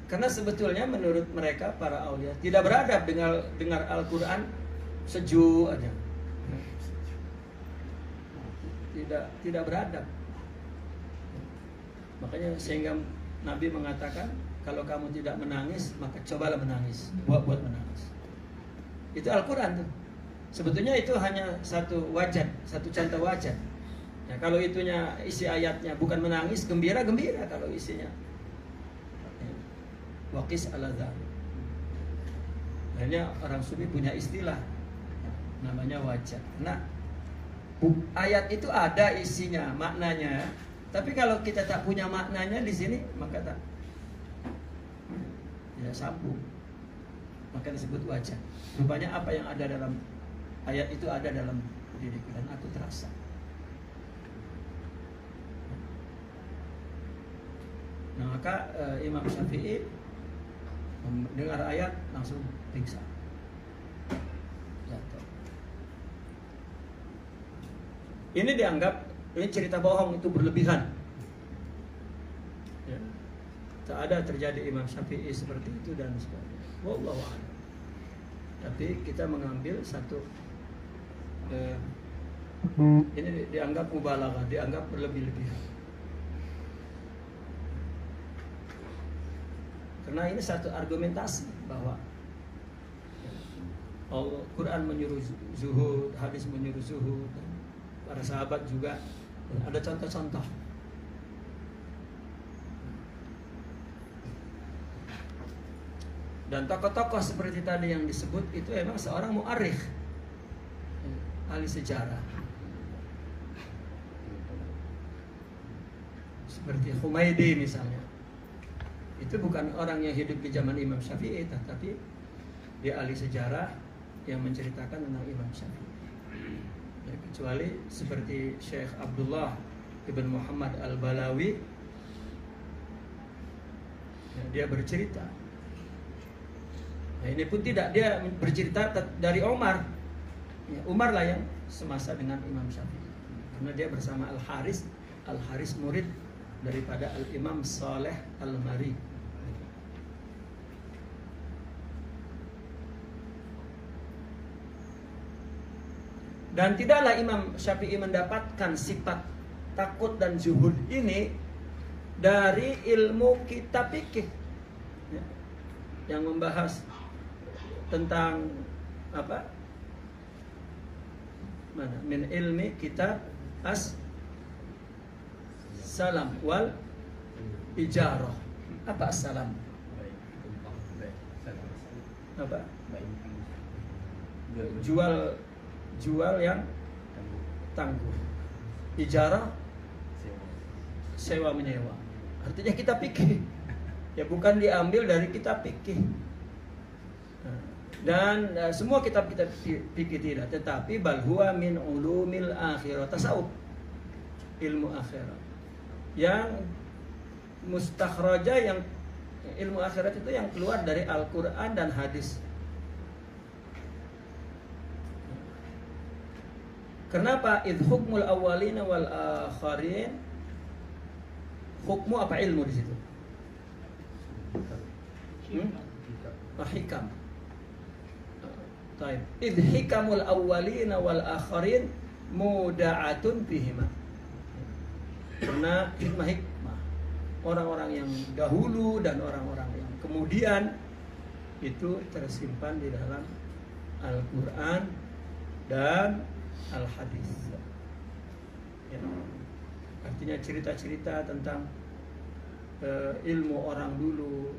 Karena sebetulnya menurut mereka para aulia tidak beradab dengar Al-Quran sejuk aja. Tidak beradab. Makanya sehingga Nabi mengatakan, kalau kamu tidak menangis, maka cobalah menangis. Buat menangis. Itu Al-Quran tuh. Sebetulnya itu hanya satu wajah, satu contoh wajah. Ya, kalau itunya isi ayatnya bukan menangis, gembira kalau isinya. Waqis ala dzalik. Hanya orang sufi punya istilah namanya wajah. Nah, ayat itu ada isinya, maknanya. Tapi kalau kita tak punya maknanya di sini, maka tak sambung. Maka disebut wajah. Rupanya apa yang ada dalam ayat itu ada dalam diriku dan aku terasa. Nah, maka Imam Syafi'i mendengar ayat langsung pingsan, jatuh. Ini dianggap ini cerita bohong, itu berlebihan. Ya. Tak ada terjadi Imam Syafi'i seperti itu dan sebagainya. Wallahu a'lam. Tapi kita mengambil satu ini dianggap mubalaghah, dianggap berlebih-lebihan. Karena ini satu argumentasi bahwa Al-Quran menyuruh zuhud, hadis menyuruh zuhud, para sahabat juga ada contoh-contoh. Dan tokoh-tokoh seperti tadi yang disebut itu memang seorang mu'arikh, ahli sejarah, seperti Humaydi misalnya. Itu bukan orang yang hidup di zaman Imam Syafi'i, tetapi dia ahli sejarah yang menceritakan tentang Imam Syafi'i. Ya, kecuali seperti Syekh Abdullah ibn Muhammad al-Balawi, ya, dia bercerita. Nah, ini pun tidak, dia bercerita dari Umar. Ya, Umar lah yang semasa dengan Imam Syafi'i, karena dia bersama Al-Haris murid daripada Al-Imam Saleh Al-Mari. Dan tidaklah Imam Syafi'i mendapatkan sifat takut dan zuhud ini dari ilmu kitab fikih, ya, yang membahas tentang apa? Mana? Min ilmi kitab as-salam wal ijarah. Apa as-salam? Apa? Jual yang tangguh. Ijarah sewa menyewa. Artinya kita fikih. Ya, bukan diambil dari kitab fikih. Dan semua kitab-kitab fikih tidak, tetapi bal huwa min ulumil akhirah, tasawuf, ilmu akhirat. Yang mustakhraja, yang ilmu akhirat itu yang keluar dari Al-Qur'an dan hadis. Kenapa? Idh hukmul awwalina wal akharin. Hukmu apa? Ilmu di situ. Hikam. Taib. Idh hikamul awwalina wal akharin muda'atun bihima. Karena hikmah orang-orang yang dahulu dan orang-orang yang kemudian itu tersimpan di dalam Al-Quran dan Al-Hadis. Ya. Artinya cerita-cerita tentang ilmu orang dulu,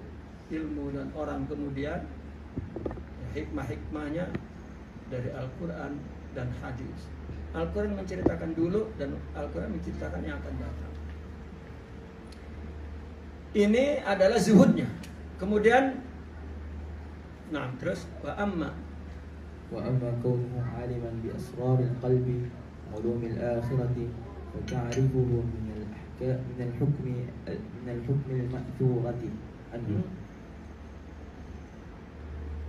ilmu dan orang kemudian, ya, hikmah-hikmahnya dari Al-Quran dan Hadis. Al-Quran menceritakan dulu dan Al-Quran menceritakan yang akan datang. Ini adalah zuhudnya. Kemudian, nah terus wa amma وأما كونه عالما بأسرار القلب وعلوم الآخرة فتعرفه من الحكم المأثورة عنه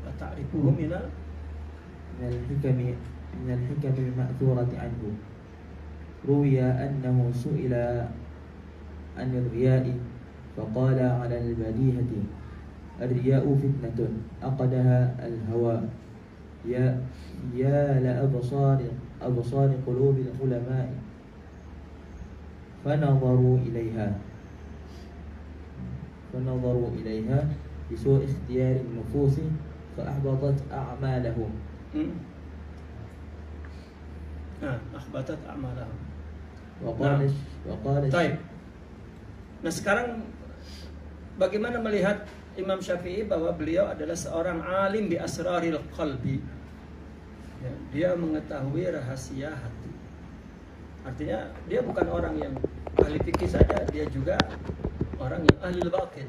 وتعرفه من الحكم المأثورة عنه. روي أنه سئل عن الرياء فقال على البديهة: الرياء فتنة عقدها الهوى يا لأبصار قلوب العلماء فنظروا إليها بسوء اختيار النفوس فأحبطت أعمالهم. أحبطت أعمالهم. وقال طيب. Nah sekarang bagaimana melihat Imam Syafi'i bahwa beliau adalah seorang alim bi asraril qalbi. Ya, dia mengetahui rahasia hati. Artinya dia bukan orang yang ahli fikih saja, dia juga orang yang ahli batin.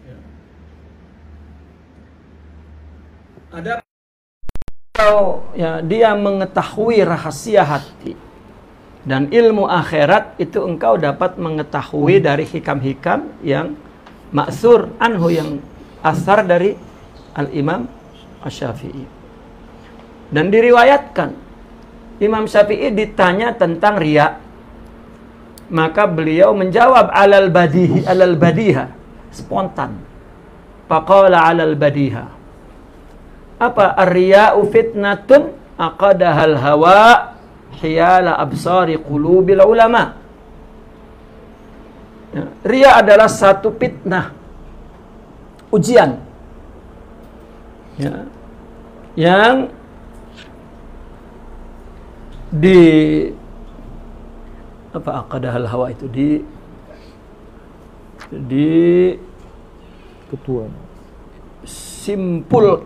Ya. Ada kalau ya dia mengetahui rahasia hati dan ilmu akhirat, itu engkau dapat mengetahui dari hikam-hikam yang ma'sur anhu, yang asar dari Al-Imam Asy-Syafi'i. Dan diriwayatkan Imam Syafi'i ditanya tentang riya, maka beliau menjawab alal badiha, spontan. Faqala alal badiha. Apa? Ar-riya'u fitnatun aqadahal hawa hiyala absari qulubil ulama. Ya, riya adalah satu fitnah, ujian, ya, yang aqadahal hawa itu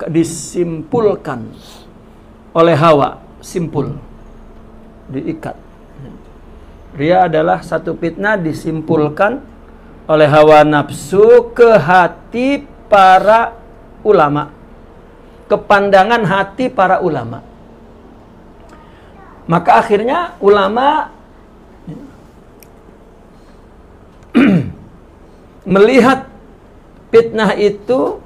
disimpulkan oleh hawa, diikat. Riya adalah satu fitnah disimpulkan oleh hawa nafsu ke hati para ulama, ke pandangan hati para ulama. Maka akhirnya ulama melihat fitnah itu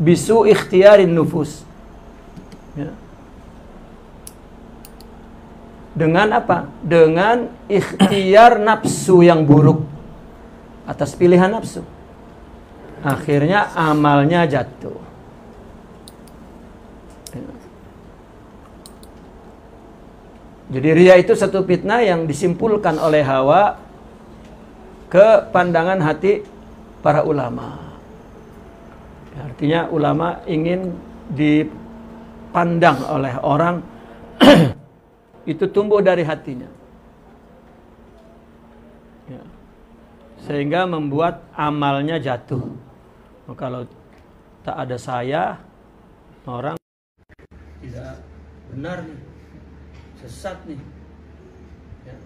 bisu ikhtiarin nufus. Ya. Dengan apa? Dengan ikhtiar nafsu yang buruk atas pilihan nafsu. Akhirnya amalnya jatuh. Jadi riya itu satu fitnah yang disimpulkan oleh hawa ke pandangan hati para ulama. Artinya ulama ingin dipandang oleh orang itu tumbuh dari hatinya, ya. Sehingga membuat amalnya jatuh. Kalau tak ada saya, orang tidak benar nih, sesat nih. Ya.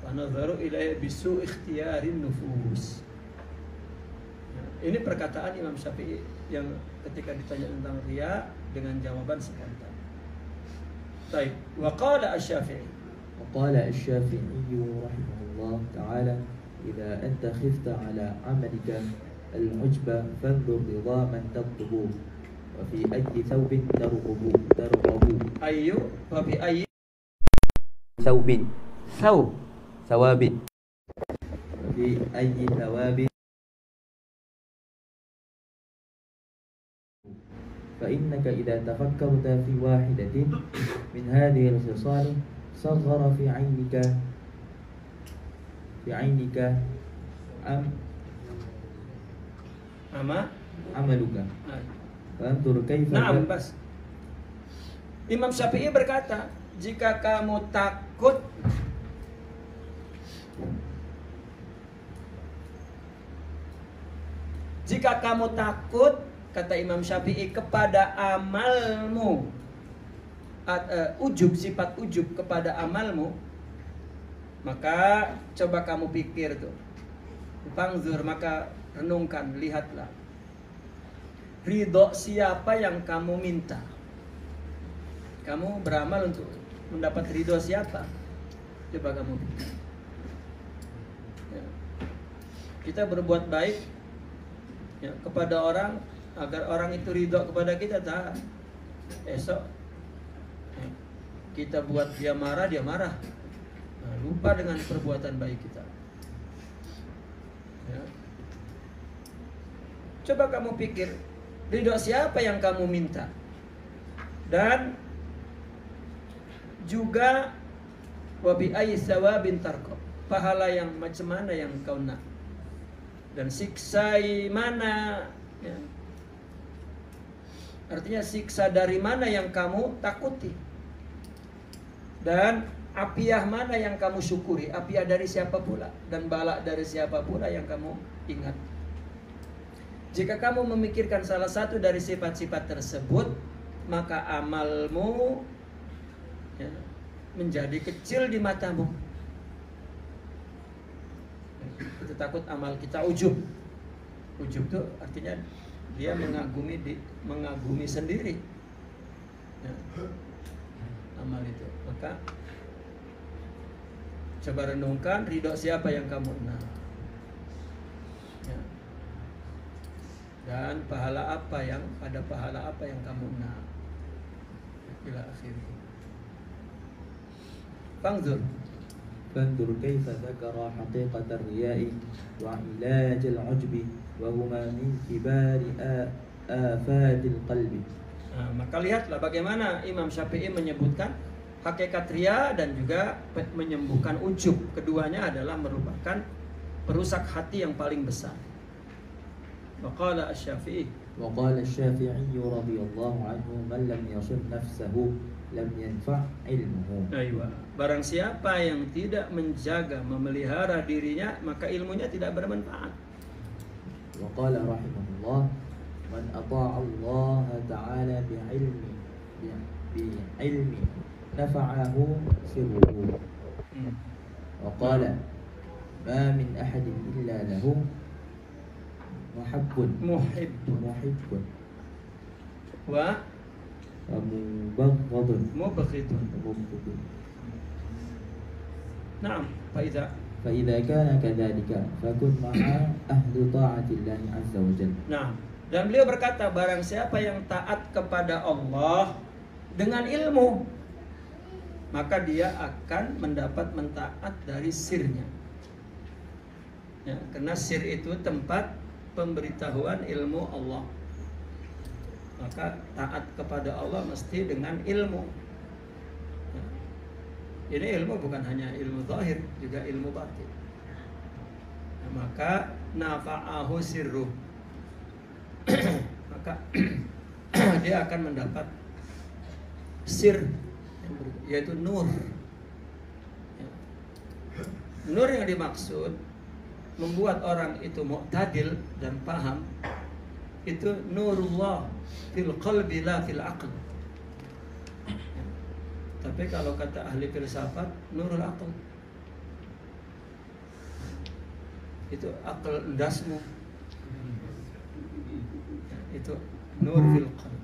Wanadharu ilaihi bisu ikhtiarin nufus. Ya. Ini perkataan Imam Syafi'i yang ketika ditanya tentang riya dengan jawaban spontan. طيب وقال الشافعي رحمه الله تعالى: إذا أنت خفت على عملك العجب فانظر رضا من تطلب وفي أي ثوب ترغب وفي أي ثوب وفي أي ثواب فإنك إذا تفكرت في واحدة من هذه الخصال صغر في عينك عملك فانظر كيف. Nah, bas. Imam Syafi'i berkata, jika kamu takut kata Imam Syafi'i kepada amalmu, sifat ujub kepada amalmu, maka coba kamu pikir tuh, fangzur, maka renungkan, lihatlah, ridho siapa yang kamu minta? Kamu beramal untuk mendapat ridho siapa? Coba kamu pikir. Ya. Kita berbuat baik ya, kepada orang agar orang itu ridho kepada kita, tak? Esok ya, kita buat dia marah, nah, lupa dengan perbuatan baik kita ya. Coba kamu pikir, ridho siapa yang kamu minta? Dan juga wabi ayyi thawabin tarqa, pahala yang macam mana yang kau nak, dan siksa mana ya. Artinya siksa dari mana yang kamu takuti, dan apiah mana yang kamu syukuri, apiah dari siapa pula, dan bala dari siapa pula yang kamu ingat. Jika kamu memikirkan salah satu dari sifat-sifat tersebut, maka amalmu ya, menjadi kecil di matamu. Kita takut amal kita ujub. Ujub itu artinya dia mengagumi sendiri ya, amal itu. Maka coba renungkan, ridho siapa yang kamu nak ya. Dan pahala apa yang kamu nak ila akhirnya. فانظر كيف ذكر حقيقة الرياء وعلاج العجب وهما من كبار آفات القلب. Nah, maka lihatlah bagaimana Imam Syafi'i menyebutkan hakikat riya dan juga menyembuhkan ujub. Keduanya adalah merupakan perusak hati yang paling besar. Waqala Asy-Syafi'i radhiyallahu anhu man lam yashur nafsahu lam yanfa' ilmuhu. Barang siapa yang tidak menjaga, memelihara dirinya, maka ilmunya tidak bermanfaat. Wa qala rahimahullah man ata'a Allah ta'ala bi'ilmi nafa'ahu sirruhu. Wa qala ma min ahadin illa lahu muhibbun wa mubghidun. Naam, فإذا كان كذلك فكن مع أهل طاعة الله عز وجل. Nah, dan beliau berkata, barang siapa yang taat kepada Allah dengan ilmu, maka dia akan mendapat mentaat dari sirnya ya, karena sir itu tempat pemberitahuan ilmu Allah. Maka taat kepada Allah mesti dengan ilmu. Ini ilmu bukan hanya ilmu zahir, juga ilmu batin. Nah, maka nafa'ahu sirruh. Maka dia akan mendapat sir, yaitu nur. Nur yang dimaksud membuat orang itu mu'tadil dan paham, itu nurullah fil qalbi la fil aql. Tapi kalau kata ahli filsafat, nurul aql, itu akal endasmu, itu nur fil qalb.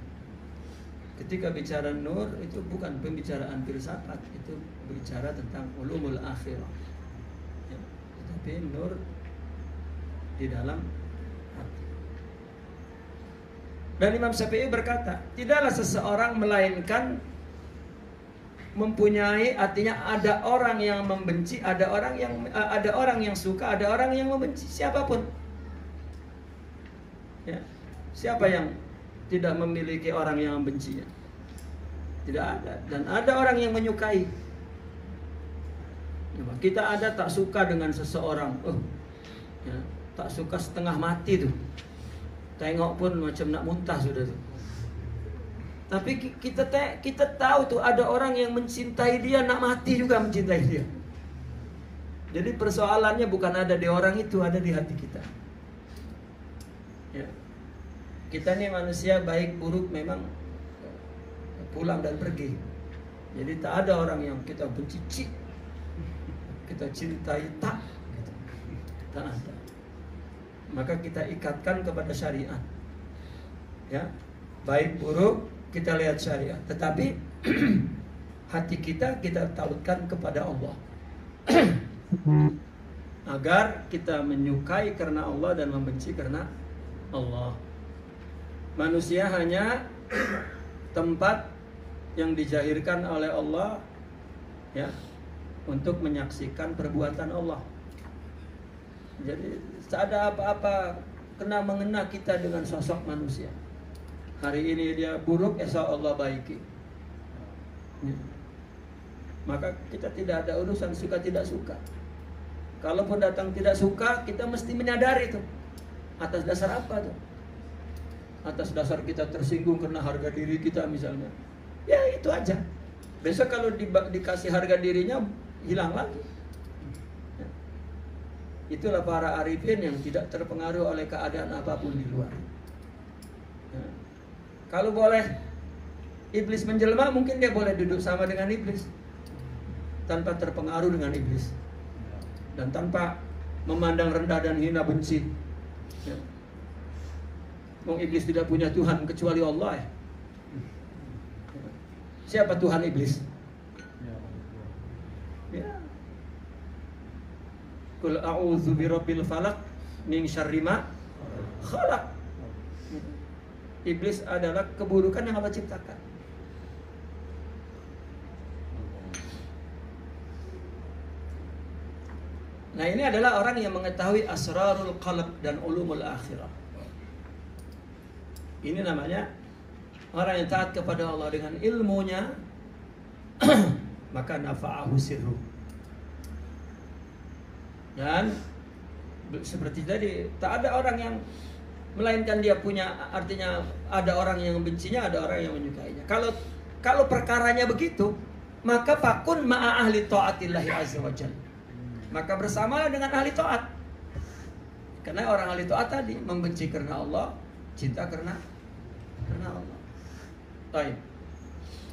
Ketika bicara nur, itu bukan pembicaraan filsafat, itu bicara tentang ulumul akhirah ya, tetapi nur di dalam hati. Dan Imam Syafi'i berkata, tidaklah seseorang melainkan mempunyai, artinya ada orang yang membenci, ada orang yang suka, ada orang yang membenci, siapapun. Ya, siapa yang tidak memiliki orang yang membencinya? Tidak ada. Dan ada orang yang menyukai. Kita ada tak suka dengan seseorang, ya, tak suka setengah mati tuh. Tengok pun macam nak muntah sudah tuh. Tapi kita tahu tuh ada orang yang mencintai dia, nak mati juga mencintai dia. Jadi persoalannya bukan ada di orang itu, ada di hati kita. Ya. Kita nih manusia baik buruk memang pulang dan pergi. Jadi tak ada orang yang kita benci, kita cintai tak, gitu. Tak ada. Maka kita ikatkan kepada syariat. Ya, baik buruk kita lihat syariat, tetapi hati kita tautkan kepada Allah. Agar kita menyukai karena Allah dan membenci karena Allah. Manusia hanya tempat yang dijahirkan oleh Allah, ya, untuk menyaksikan perbuatan Allah. Jadi tak ada apa-apa kena mengena kita dengan sosok manusia. Hari ini dia buruk, esok Allah baiki. Ya. Maka kita tidak ada urusan suka tidak suka. Kalaupun datang tidak suka, kita mesti menyadari itu. Atas dasar apa tuh? Atas dasar kita tersinggung karena harga diri kita misalnya. Ya itu aja. Besok kalau dikasih harga dirinya, hilang lagi. Ya. Itulah para arifin yang tidak terpengaruh oleh keadaan apapun di luar. Ya. Kalau boleh iblis menjelma, mungkin dia boleh duduk sama dengan iblis tanpa terpengaruh dengan iblis dan tanpa memandang rendah dan hina benci. Ya. Iblis tidak punya Tuhan kecuali Allah. Ya. Siapa Tuhan iblis? Ya. Qul a'udzu birabbil falaq min syarri ma khalaq. Iblis adalah keburukan yang Allah ciptakan. Nah, ini adalah orang yang mengetahui asrarul qalb dan ulumul akhirah. Ini namanya orang yang taat kepada Allah dengan ilmunya, maka nafa'ahu sirru. Dan seperti tadi, tak ada orang yang melainkan dia punya, artinya ada orang yang membencinya, ada orang yang menyukainya. Kalau perkaranya begitu, maka fakun ma'a ahli ta'atillahi azza wa jalla. Maka bersamalah dengan ahli taat. Karena orang ahli taat tadi membenci karena Allah, cinta karena Allah. Baik.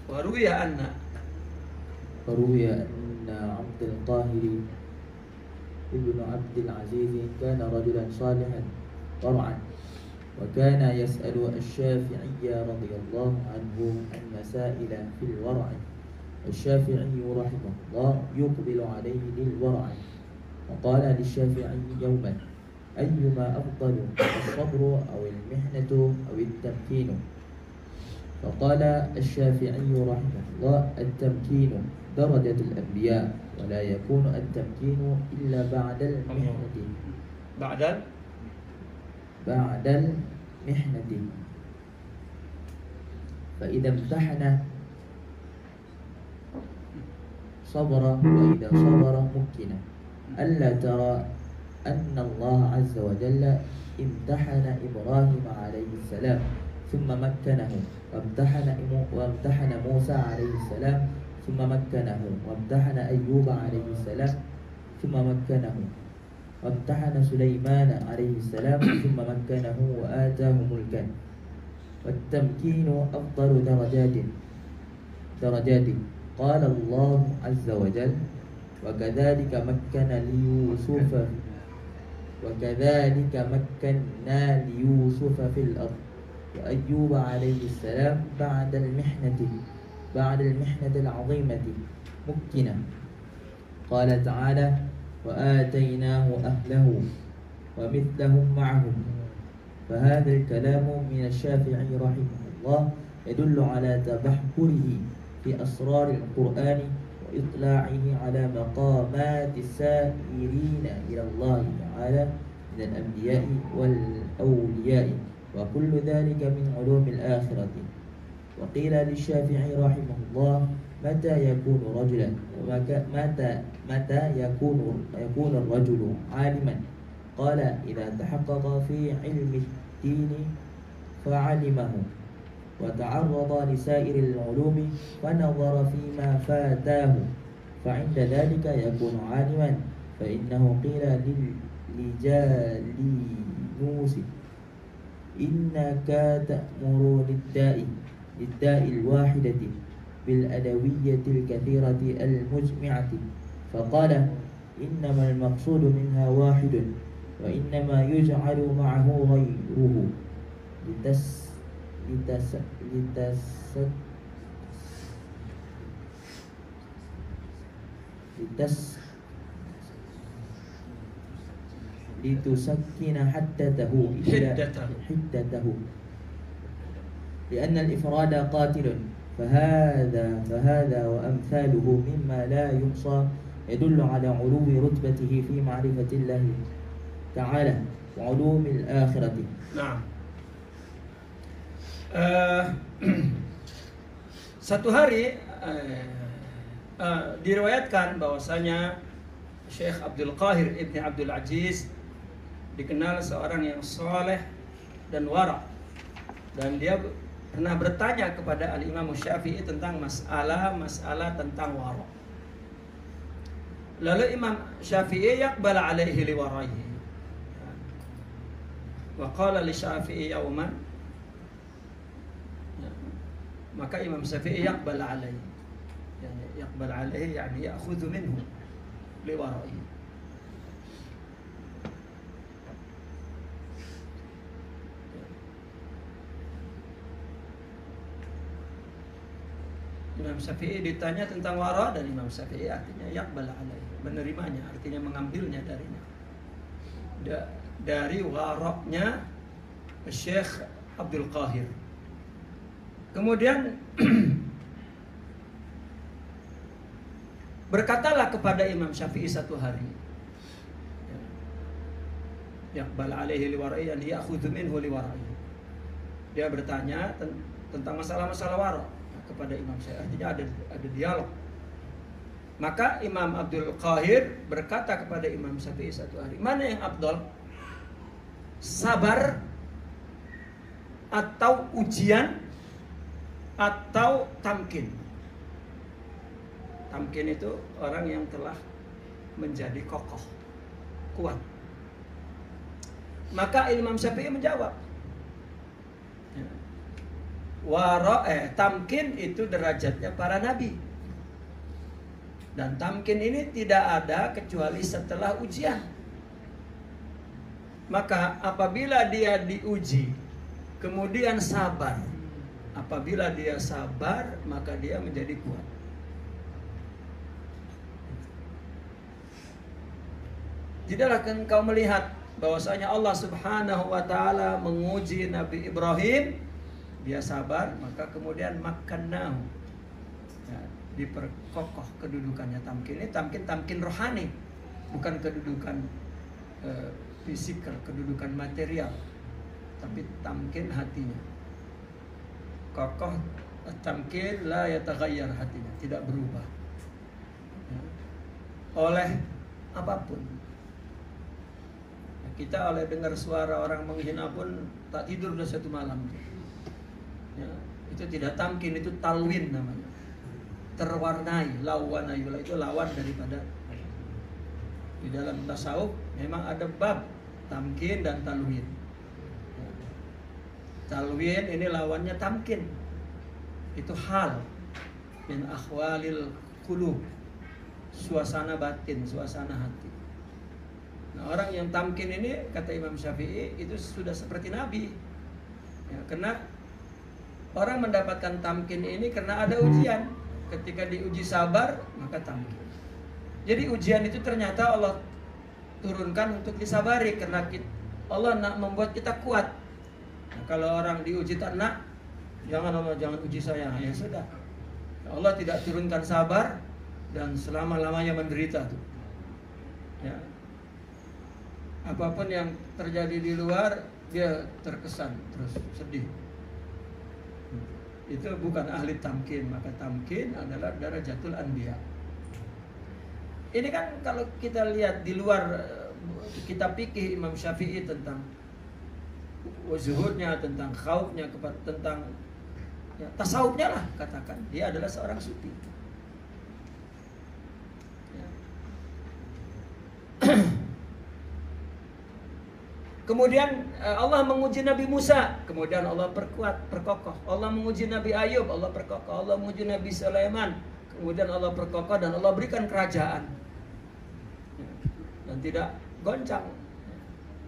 Waruya anna Abdul Qahir ibn Abdul Aziz kana rajulan salihan war'an wa kana yas'alu asy-Syafi'i radhiyallahu anhu an masaila fil war'i. الشافعي رحمه الله يقبل عليه للورع وقال للشافعي يوما أيما أفضل الصبر أو المحنة أو التمكين فقال الشافعي رحمه الله التمكين درجة الأنبياء ولا يكون التمكين إلا بعد المحنة بعد المحنة فإذا امتحن صبر وإذا صبر مكن ألا ترى أن الله عز وجل امتحن إبراهيم عليه السلام ثم مكنه وامتحن موسى عليه السلام ثم مكنه وامتحن أيوب عليه السلام ثم مكنه وامتحن سليمان عليه السلام ثم مكنه وآتاه ملكا والتمكين أفضل درجات قال الله عز وجل وكذلك مكنا ليوسف في الأرض وأيوب عليه السلام بعد المحنة العظيمة مكنا قال تعالى وآتيناه أهله ومثلهم معهم فهذا الكلام من الشافعي رحمه الله يدل على تبحره في أسرار القرآن وإطلاعه على مقامات السائرين إلى الله تعالى من الأنبياء والأولياء وكل ذلك من علوم الآخرة. وقيل للشافعي رحمه الله متى يكون رجلا متى يكون الرجل عالما قال إذا تحقق في علم الدين فعلمه وتعرض لسائر العلوم فنظر فيما فاتاه فعند ذلك يكون عالما فإنه قيل لجالينوس إنك تأمر للداء الواحدة بالأدوية الكثيرة المجمعة فقال إنما المقصود منها واحد وإنما يجعل معه غيره لتسكن حدته لأن الإفراد قاتل فهذا وأمثاله مما لا يحصى يدل على علو رتبته في معرفة الله تعالى وعلوم الآخرة. Nah, satu hari diriwayatkan bahwasanya Syekh Abdul Qahir Ibni Abdul Aziz dikenal seorang yang soleh dan wara, dan dia pernah bertanya kepada Al-Imam Syafi'i tentang masalah tentang wara. Lalu Imam Syafi'i yaqbal alaihi liwaraihi. Wa qala li Syafi'i yawman, maka Imam Syafi'i yaqbal alaihi, yani yaqbal alaihi yani ya'khudhu minhu liwaraihi. Imam Syafi'i ditanya tentang wara, dan Imam Syafi'i artinya yaqbal alaihi, menerimanya, artinya mengambilnya darinya, dari wara'nya Syekh Abdul Qahir. Kemudian berkatalah kepada Imam Syafi'i satu hari, yaqbal alaihi liwara'i an ya'khudhu minhu liwara'i. Dia bertanya tentang masalah-masalah wara kepada Imam Syafi'i, artinya ada dialog. Maka Imam Abdul Qahir berkata kepada Imam Syafi'i satu hari, mana yang afdal, sabar atau ujian atau tamkin? Tamkin itu orang yang telah menjadi kokoh, kuat. Maka Imam Syafi'i menjawab, tamkin itu derajatnya para nabi, dan tamkin ini tidak ada kecuali setelah ujian. Maka apabila dia diuji kemudian sabar, apabila dia sabar maka dia menjadi kuat. Tidaklah engkau melihat bahwasanya Allah Subhanahu wa taala menguji Nabi Ibrahim, dia sabar, maka kemudian makannahu, ya, diperkokoh kedudukannya. Tamkin ini tamkin rohani, bukan kedudukan fisikal, kedudukan material, tapi tamkin hatinya. Kokoh tamkin la yataghayyar, hatinya tidak berubah, ya, oleh apapun. Kita oleh dengar suara orang menghina pun tak tidur udah satu malam. Ya, itu tidak tamkin, itu talwin namanya. Terwarnai, lawana yula, itu lawan daripada. Di dalam tasawuf memang ada bab tamkin dan talwin. Ya. Talwin ini lawannya tamkin. Itu hal min akhwalil qulub, suasana batin, suasana hati. Nah, orang yang tamkin ini kata Imam Syafi'i itu sudah seperti Nabi, ya, karena orang mendapatkan tamkin ini karena ada ujian. Ketika diuji sabar maka tamkin. Jadi ujian itu ternyata Allah turunkan untuk disabari, karena Allah nak membuat kita kuat. Nah, kalau orang diuji tak nak, jangan Allah, jangan uji saya, ya sudah, Allah tidak turunkan sabar dan selama-lamanya menderita tuh, ya. Apapun yang terjadi di luar dia terkesan terus sedih. Itu bukan ahli tamkin. Maka tamkin adalah darajatul anbiya. Ini kan kalau kita lihat di luar kitab fikih Imam Syafi'i tentang zuhudnya, tentang khaufnya, tentang ya, tasawufnya lah, katakan dia adalah seorang sufi. Ya. Kemudian Allah menguji Nabi Musa, kemudian Allah perkokoh. Allah menguji Nabi Ayub, Allah perkokoh. Allah menguji Nabi Sulaiman, kemudian Allah perkokoh dan Allah berikan kerajaan, dan tidak goncang.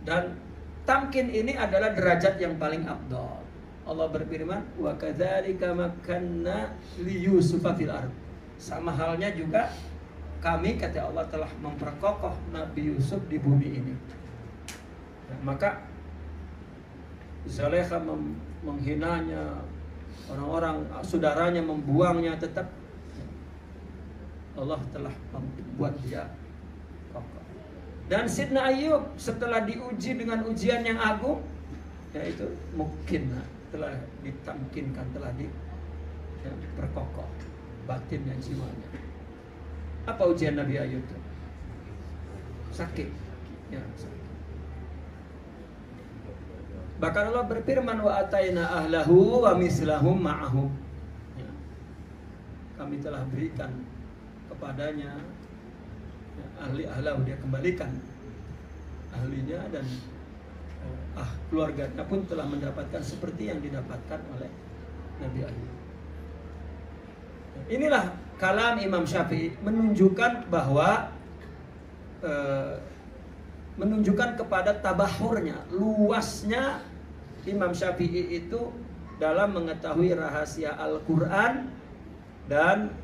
Dan tamkin ini adalah derajat yang paling afdal. Allah berfirman, wa kadzalika makkanna li Yusufa fil ard. Sama halnya juga kami, kata Allah, telah memperkokoh Nabi Yusuf di bumi ini. Nah, maka Zulaikha menghinanya, orang-orang saudaranya membuangnya, tetap Allah telah membuat dia kokoh. Dan Sidna Ayub setelah diuji dengan ujian yang agung, yaitu mungkin telah ditamkinkan, telah diperkokoh batinnya, jiwanya. Apa ujian Nabi Ayub itu? Sakit. Ya, sakit. Bahkan Allah berfirman, wa ataina ahlahu wa mislahum ma'ahum. Ya. Kami telah berikan kepadanya ahli-ahlahu, dia kembalikan ahlinya, dan keluarganya pun telah mendapatkan seperti yang didapatkan oleh Nabi Ayub. Inilah kalam Imam Syafi'i, menunjukkan bahwa menunjukkan kepada tabahurnya, luasnya Imam Syafi'i itu dalam mengetahui rahasia Al-Quran dan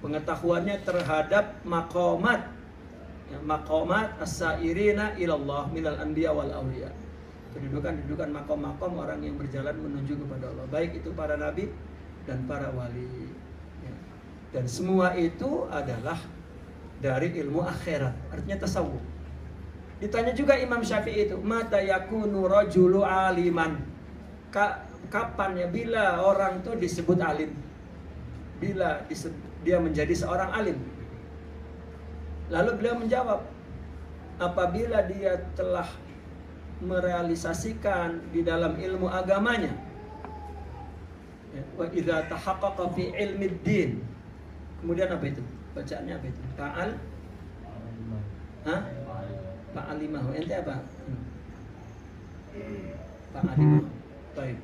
pengetahuannya terhadap maqamat as-sairina ilallah minal anbiya wal awliya. Kedudukan makom-makom orang yang berjalan menuju kepada Allah, baik itu para nabi dan para wali, ya. Dan semua itu adalah dari ilmu akhirat, artinya tasawuf. Ditanya juga Imam Syafi'i itu, mata yakunu rajulu aliman, kapan ya, bila orang itu disebut alim, bila dia menjadi seorang alim. Lalu beliau menjawab, apabila dia telah merealisasikan di dalam ilmu agamanya, wa idza tahaqqaqa fi ilmi din. Kemudian apa itu? Bacaannya apa itu? Fa'alimahu. Ente apa? Fa'alimahu. Baik.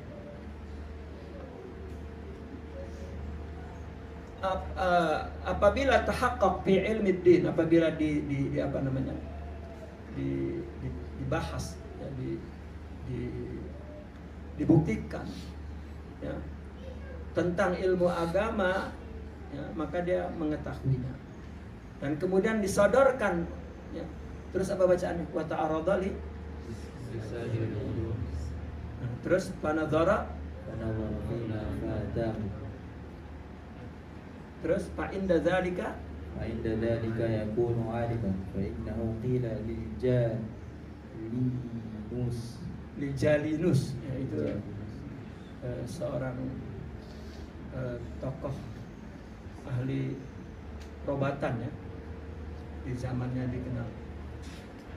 Apabila tahaqqaq fi ilmi din, apabila dibahas, ya, dibuktikan, ya, tentang ilmu agama, ya, maka dia mengetahuinya, dan kemudian disodorkan, ya. Terus apa bacaannya? Wa ta'arada li, terus panadzara, terus fa'inda dzalika yakunu 'aliman fa innahu qila Lijalinus, yaitu seorang tokoh ahli perobatan, ya, di zamannya dikenal.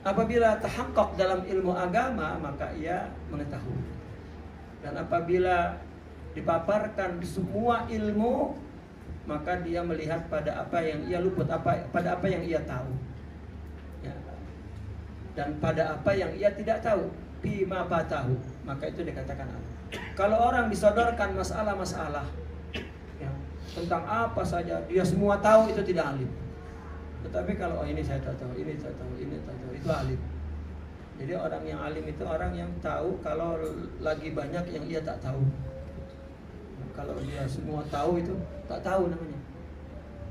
Apabila tahaqqaq dalam ilmu agama, maka ia mengetahui. Dan apabila dipaparkan semua ilmu, maka dia melihat pada apa yang ia luput, pada apa yang ia tahu, ya. Dan pada apa yang ia tidak tahu, bima fatahu, maka itu dikatakan alim. Kalau orang disodorkan masalah-masalah, ya, tentang apa saja dia semua tahu, itu tidak alim. Tetapi kalau ini saya tak tahu, ini tak tahu, ini tak tahu, itu alim. Jadi orang yang alim itu orang yang tahu kalau lagi banyak yang ia tak tahu. Kalau dia semua tahu, itu tak tahu namanya,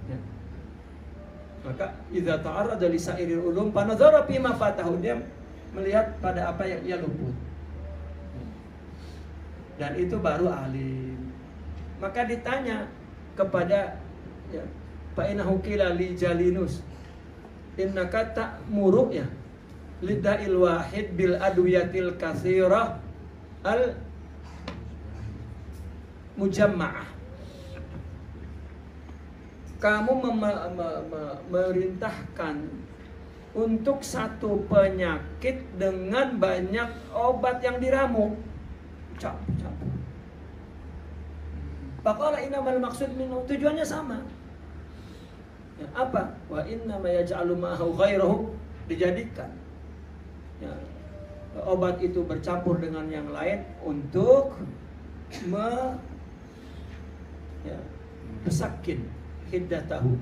ya. Maka idza ta'arrada li sa'iril ulum fanadhara fi ma fatahu, dia melihat pada apa yang ia luput, dan itu baru alim. Maka ditanya kepada, ya, fa innahu qila li jalinus innaka ta'muru, ya, lida'il wahid bil adwiyatil katsirah al mujamma'ah. Kamu memerintahkan untuk satu penyakit dengan banyak obat yang diramu. Campur. Faqala innamal maqsud minhu, tujuannya sama. Ya, apa? Wa innama yaj'alu ma'ahu ghairahu, dijadikan, ya, obat itu bercampur dengan yang lain untuk besakin hiddatahu,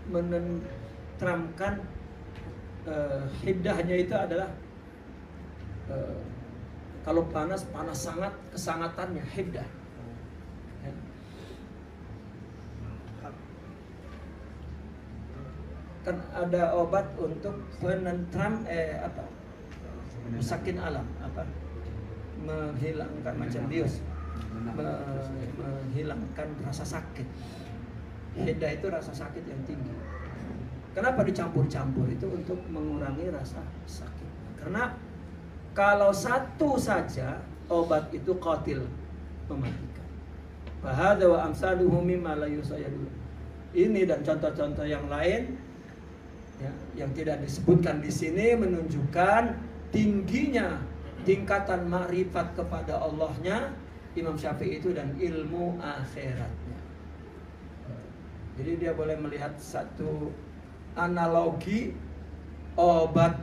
menenteramkan hiddahnya, itu adalah Kalau panas, panas sangat, kesangatannya hiddah. Ya. Kan ada obat untuk penentram sakin alam, menghilangkan macam bius, menghilangkan rasa sakit. Hiddah itu rasa sakit yang tinggi. Kenapa dicampur-campur? Itu untuk mengurangi rasa sakit. Karena kalau satu saja obat itu qatil, mematikan. Fahadza wa amsaluhu mimma la yusayadu. Ini dan contoh-contoh yang lain ya, yang tidak disebutkan di sini menunjukkan tingginya tingkatan makrifat kepada Allahnya Imam Syafi'i itu dan ilmu akhiratnya. Jadi dia boleh melihat satu analogi obat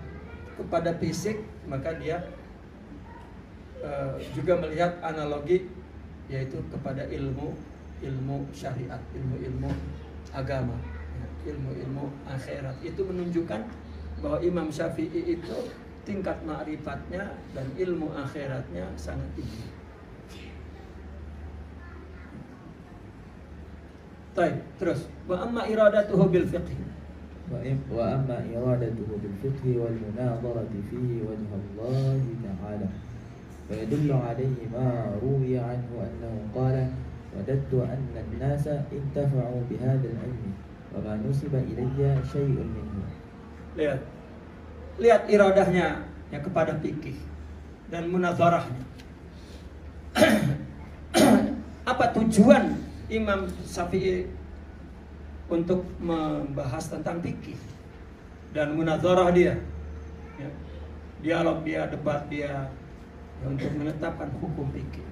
kepada fisik, maka dia juga melihat analogi yaitu kepada ilmu syariat, ilmu agama, ilmu akhirat. Itu menunjukkan bahwa Imam Syafi'i itu tingkat ma'rifatnya dan ilmu akhiratnya sangat tinggi. Baik, terus wa amma iradatuhu bil fiqh. Wa amma iradatuhu bil fiqh wal munadharati fihi wajh Allah ta'ala. Wa yadullu alayhi ma ruwiya anhu annahu qala wadadtu anna an-nasa intafa'u bihadha al-'ilmi wa ma nusiba ilayya syai'un minhu. Lihat iradahnya yang kepada fikih dan munadharahnya. Apa tujuan Imam Syafi'i untuk membahas tentang fikih dan munadharah dia, ya, dialog dia, debat dia, ya, untuk menetapkan hukum fikih.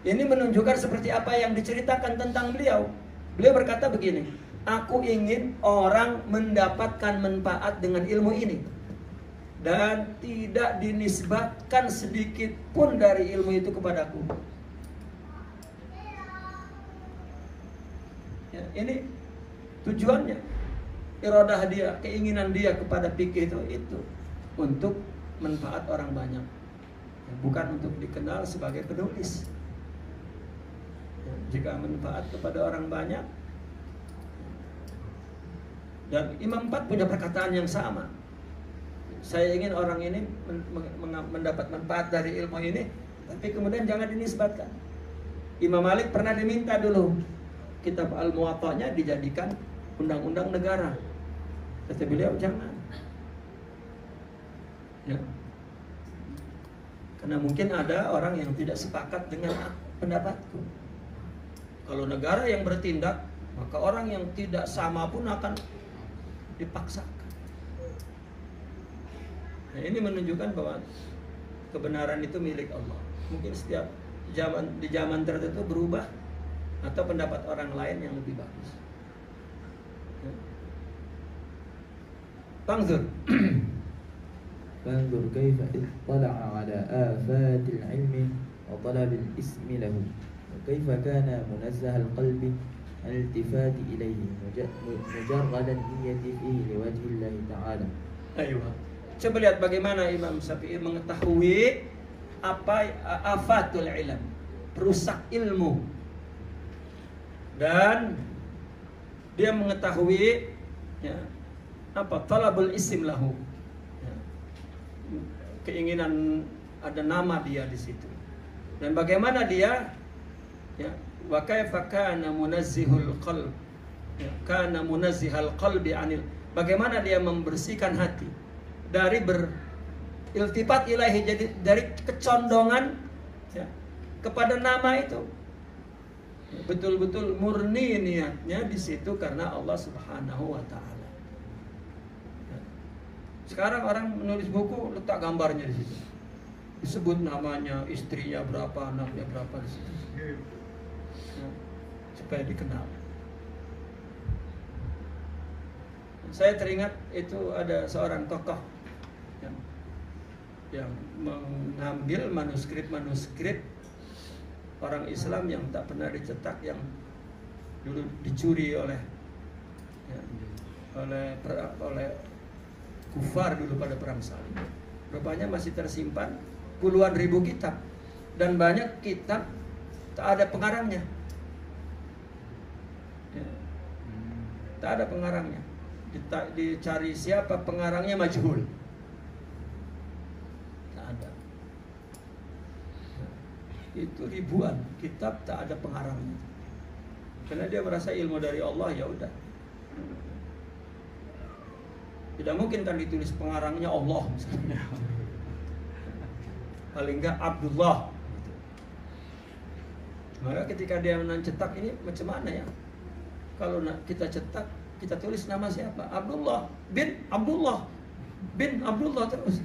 Ini menunjukkan seperti apa yang diceritakan tentang beliau. Beliau berkata begini, aku ingin orang mendapatkan manfaat dengan ilmu ini dan tidak dinisbatkan sedikit pun dari ilmu itu kepadaku. Ya, ini tujuannya, iradah dia, keinginan dia kepada fikih itu untuk manfaat orang banyak, ya, bukan untuk dikenal sebagai penulis. Ya, jika manfaat kepada orang banyak, dan Imam 4 punya perkataan yang sama. Saya ingin orang ini mendapat manfaat dari ilmu ini, tapi kemudian jangan dinisbatkan. Imam Malik pernah diminta dulu kitab Al-Muwatta'nya dijadikan undang-undang negara. Kata beliau jangan. Ya. Karena mungkin ada orang yang tidak sepakat dengan pendapatku. Kalau negara yang bertindak, maka orang yang tidak sama pun akan dipaksakan. Nah, ini menunjukkan bahwa kebenaran itu milik Allah. Mungkin setiap di zaman tertentu berubah atau pendapat orang lain yang lebih bagus. Fanzur kaifa ittala'a ala afatil ilmi wa talabil ismi lahu wa kaifa kana munazzah al-qalbi al-iltifati ilayhi mujarradan niyyati fihi liwajhi Allah ta'ala. Aywa. Coba lihat bagaimana Imam Syafi'i mengetahui apa afatul ilm, perusak ilmu, dan dia mengetahui ya, apa talabul isim lahu, ya, keinginan ada nama dia di situ, dan bagaimana dia ya, wa kaifa kana munazzihul qalb, ya, kana munazzihal qalbi anil, bagaimana dia membersihkan hati dari beriltifat ilahi, jadi dari kecondongan ya, kepada nama itu. Betul-betul murni niatnya di situ karena Allah Subhanahu wa taala. Sekarang orang menulis buku letak gambarnya di situ. Disebut namanya, istrinya berapa, anaknya berapa di situ. Ya, supaya dikenal. Saya teringat itu ada seorang tokoh yang mengambil manuskrip orang Islam yang tak pernah dicetak, yang dulu dicuri oleh kufar dulu pada perang salib. Rupanya masih tersimpan puluhan ribu kitab, dan banyak kitab tak ada pengarangnya. Ya. Tak ada pengarangnya. Dicari siapa pengarangnya, majhul. Tak ada. Itu ribuan kitab tak ada pengarangnya. Karena dia merasa ilmu dari Allah, ya udah. Tidak mungkin kan ditulis pengarangnya Allah misalnya. Paling enggak Abdullah. Maka ketika dia mencetak ini macam mana ya? Kalau kita cetak, kita tulis nama siapa? Abdullah bin Abdullah bin Abdullah terus.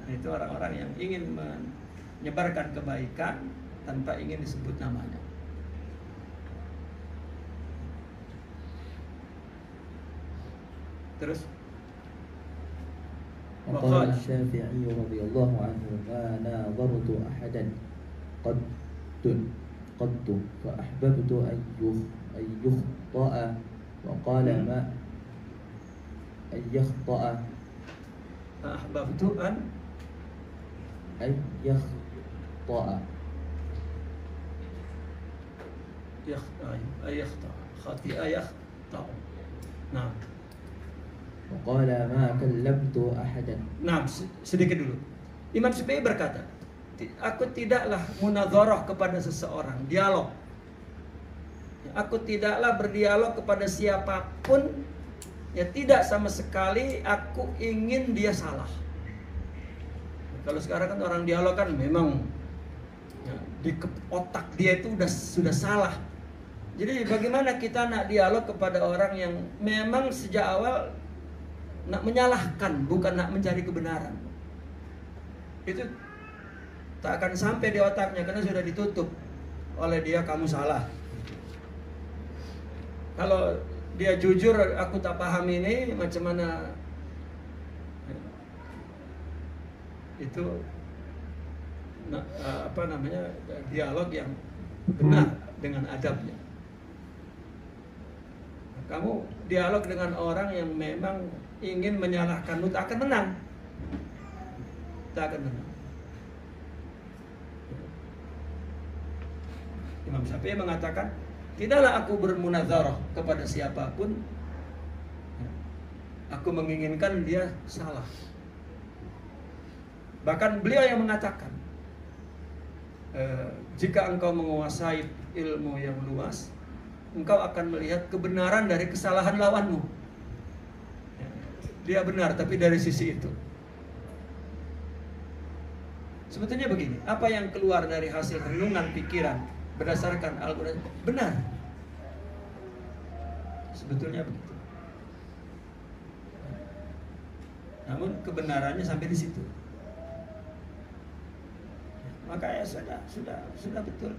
Nah, itu orang-orang yang ingin menyebarkan kebaikan tanpa ingin disebut namanya. Terus وقال الشافعي رضي الله عنه ما ناظرت أحدا قد فأحببت أن يخطأ وقال ما أن يخطأ أحببت أن يخطأ خطئ يخطأ. Nah, وقال ما كلمت أحدا. Nah, sedikit dulu. Imam Syafi'i berkata, aku tidaklah munadharah kepada seseorang, dialog. Aku tidaklah berdialog kepada siapapun, ya tidak sama sekali aku ingin dia salah. Kalau sekarang kan orang dialog kan memang ya, di otak dia itu sudah salah. Jadi bagaimana kita nak dialog kepada orang yang memang sejak awal nak menyalahkan, bukan nak mencari kebenaran. Itu tak akan sampai di otaknya karena sudah ditutup oleh dia, kamu salah. Kalau dia jujur, aku tak paham ini macam mana, itu dialog yang benar dengan adabnya. Kamu dialog dengan orang yang memang ingin menyalahkanmu, tak akan menang. Tak akan menang. Imam Syafi'i mengatakan, tidaklah aku bermunazarah kepada siapapun, aku menginginkan dia salah. Bahkan beliau yang mengatakan, jika engkau menguasai ilmu yang luas, engkau akan melihat kebenaran dari kesalahan lawanmu. Dia benar, tapi dari sisi itu. Sebetulnya begini, apa yang keluar dari hasil renungan pikiran berdasarkan Al-Quran benar. Sebetulnya begitu. Namun kebenarannya sampai di situ. Maka ya sudah betul.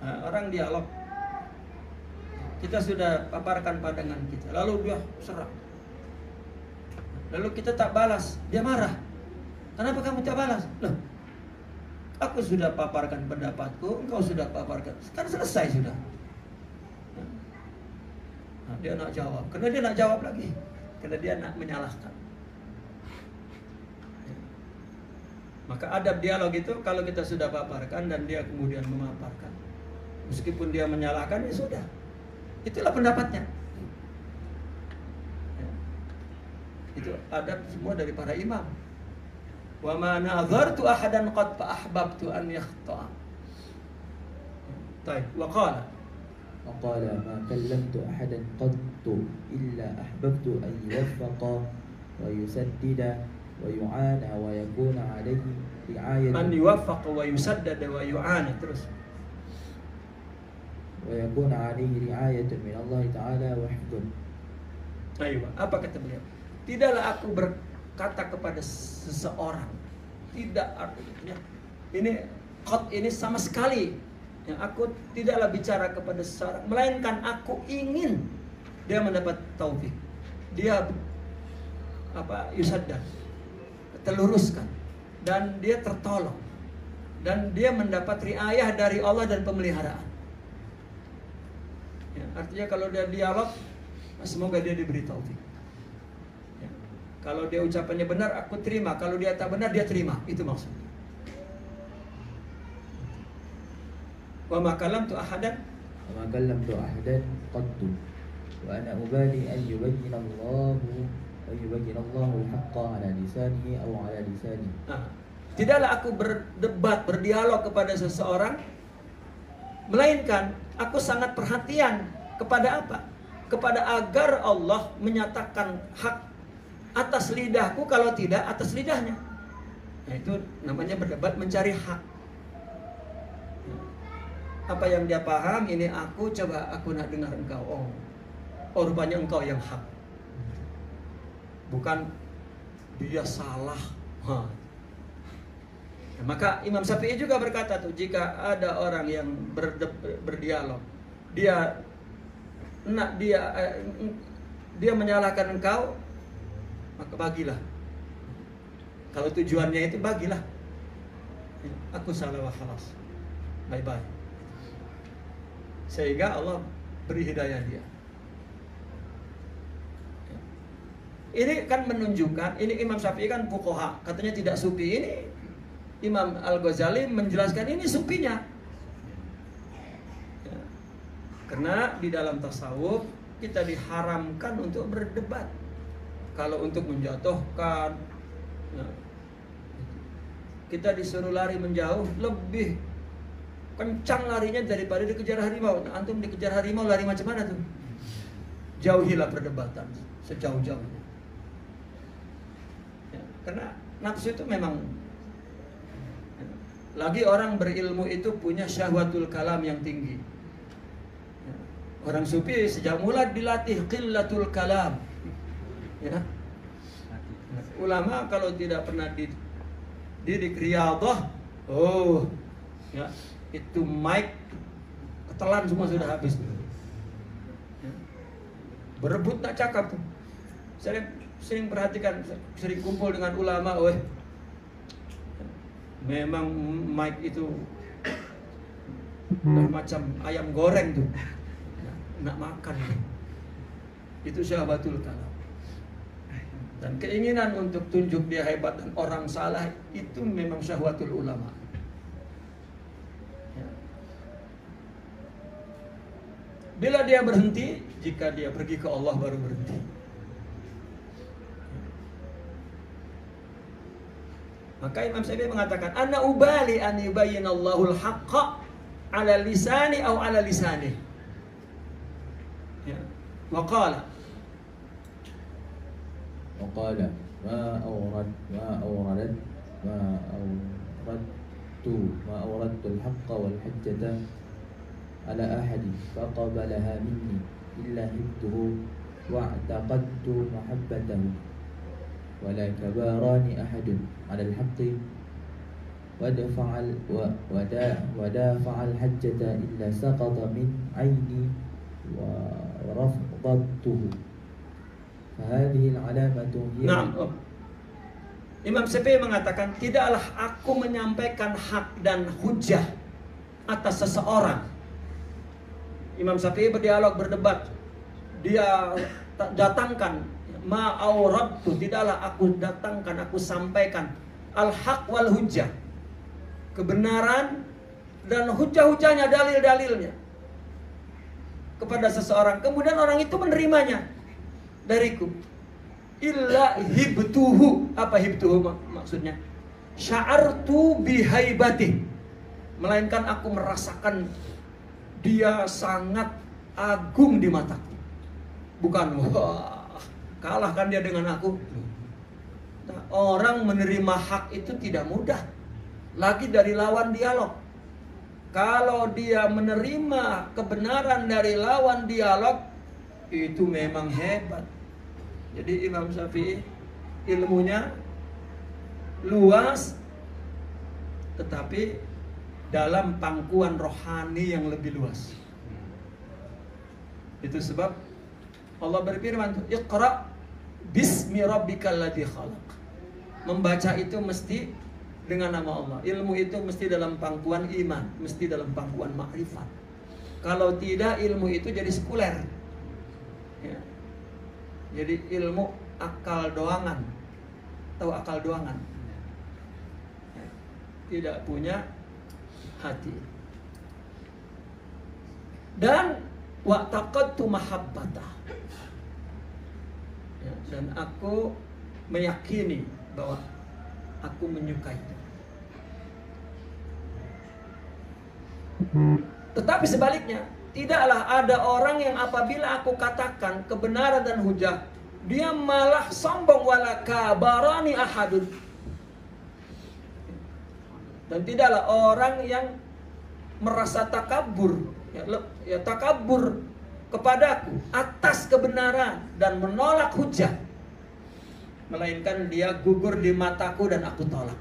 Nah, orang dialog, kita sudah paparkan pandangan kita, lalu dia serang, lalu kita tak balas, dia marah. Kenapa kamu tak balas? Loh, aku sudah paparkan pendapatku, engkau sudah paparkan, kan selesai sudah. Nah, dia nak jawab, karena dia nak jawab lagi, karena dia nak menyalahkan. Maka adab dialog itu kalau kita sudah paparkan dan dia kemudian memaparkan, meskipun dia menyalahkan, ya sudah. Itulah pendapatnya. Ya. Itu adab semua dari para imam. Wa ma nazartu ahadan qad fa ahbabtu an yakhta'a. Baik, wa qala ma kallamtu ahadan qattu illa ahbabtu an yuwaffaqa wa yusaddida wa yu'ana wa yakuna alayhi ri'ayatun. An yuwaffaqa wa yusaddada wa yu'ana, terus. ويكون عليه رعاية من الله تعالى وحفظ. Ayo, apa kata beliau? Tidaklah aku berkata kepada seseorang, tidak artinya ini sama sekali. Yang aku tidaklah bicara kepada seseorang, melainkan aku ingin dia mendapat taufik, dia yusaddad, terluruskan, dan dia tertolong, dan dia mendapat riayah dari Allah dan pemeliharaan. Ya, artinya kalau dia dialog, semoga dia diberi taufik. Ya. Kalau dia ucapannya benar, aku terima. Kalau dia tak benar, dia terima. Itu maksudnya. Wa ma kalamtu ahadan وما كلمت أحدا قط وأنا أبالي أن يبين الله الحق على لسانه أو على لسانه. Tidaklah aku berdebat, berdialog kepada seseorang, melainkan aku sangat perhatian kepada apa? Kepada agar Allah menyatakan hak atas lidahku, kalau tidak atas lidahnya. Nah, itu namanya berdebat, mencari hak. Apa yang dia paham, ini aku nak dengar engkau. Oh rupanya engkau yang hak, bukan dia salah. Nah, maka Imam Syafi'i juga berkata tuh, jika ada orang yang berdialog, dia menyalahkan engkau, maka bagilah. Kalau tujuannya itu, bagilah. Aku salah wa khalas, bye-bye. Sehingga Allah beri hidayah dia. Ini kan menunjukkan, ini Imam Syafi'i kan fuqaha, katanya tidak sufi. Ini Imam Al-Ghazali menjelaskan ini sufinya. Ya. Karena di dalam tasawuf kita diharamkan untuk berdebat. Kalau untuk menjatuhkan, ya, kita disuruh lari menjauh, lebih kencang larinya daripada dikejar harimau. Antum dikejar harimau, lari macam mana tuh? Jauhilah perdebatan sejauh-jauhnya. Ya, karena nafsu itu memang, lagi orang berilmu itu punya syahwatul kalam yang tinggi. Ya, orang sufi sejak mula dilatih qillatul kalam. Ya. Ulama kalau tidak pernah didik riyadhah, ya, itu mic ketelan semua sudah habis. Berebut nak cakap tuh. Saya sering perhatikan, sering kumpul dengan ulama, memang mic itu macam ayam goreng tuh, nak makan. Itu syahwatul kalam. Dan keinginan untuk tunjuk dia hebat dan orang salah, itu memang syahwatul ulama. Bila dia berhenti, jika dia pergi ke Allah baru berhenti. Maka Imam Syafi'i mengatakan, Ana ubali an yubayyinallahu al-haqqa ala lisani aw ala lisani. Ya. Wa qala ما أوردت الحق والحجة على أحد فقبلها مني إلا هبته واعتقدت محبته ولا كباراني أحد على الحق ودافع الحجة إلا سقط من عيني ورفضته فهذه العلامة هي. Imam Syafi'i mengatakan, tidaklah aku menyampaikan hak dan hujah atas seseorang. Imam Syafi'i berdialog, berdebat. Dia datangkan ma'auradtu, tidaklah aku datangkan, aku sampaikan al-haq wal hujjah, kebenaran dan hujah-hujahnya, dalil-dalilnya kepada seseorang, kemudian orang itu menerimanya dariku. Illa hibtuhu. Apa hibtuhu maksudnya? Sya'artu bihaibati, melainkan aku merasakan dia sangat agung di mataku. Bukan, wah, kalahkan dia dengan aku. Nah, orang menerima hak itu tidak mudah, lagi dari lawan dialog. Kalau dia menerima kebenaran dari lawan dialog, itu memang hebat. Jadi Imam Syafi'i ilmunya luas, tetapi dalam pangkuan rohani yang lebih luas. Itu sebab Allah berfirman, Iqra bismi rabbikal ladzi khalaq. Membaca itu mesti dengan nama Allah. Ilmu itu mesti dalam pangkuan iman, mesti dalam pangkuan makrifat. Kalau tidak, ilmu itu jadi sekuler. Ya. Jadi ilmu akal doangan. tahu akal doangan. Tidak punya hati. Dan wa'taqadtu mahabbatah. Ya, dan aku meyakini bahwa aku menyukai. Tetapi sebaliknya, tidaklah ada orang yang apabila aku katakan kebenaran dan hujah, dia malah sombong, wala kabarani ahadun. Dan tidaklah orang yang merasa takabur, ya takabur kepadaku atas kebenaran dan menolak hujah, melainkan dia gugur di mataku dan aku tolak.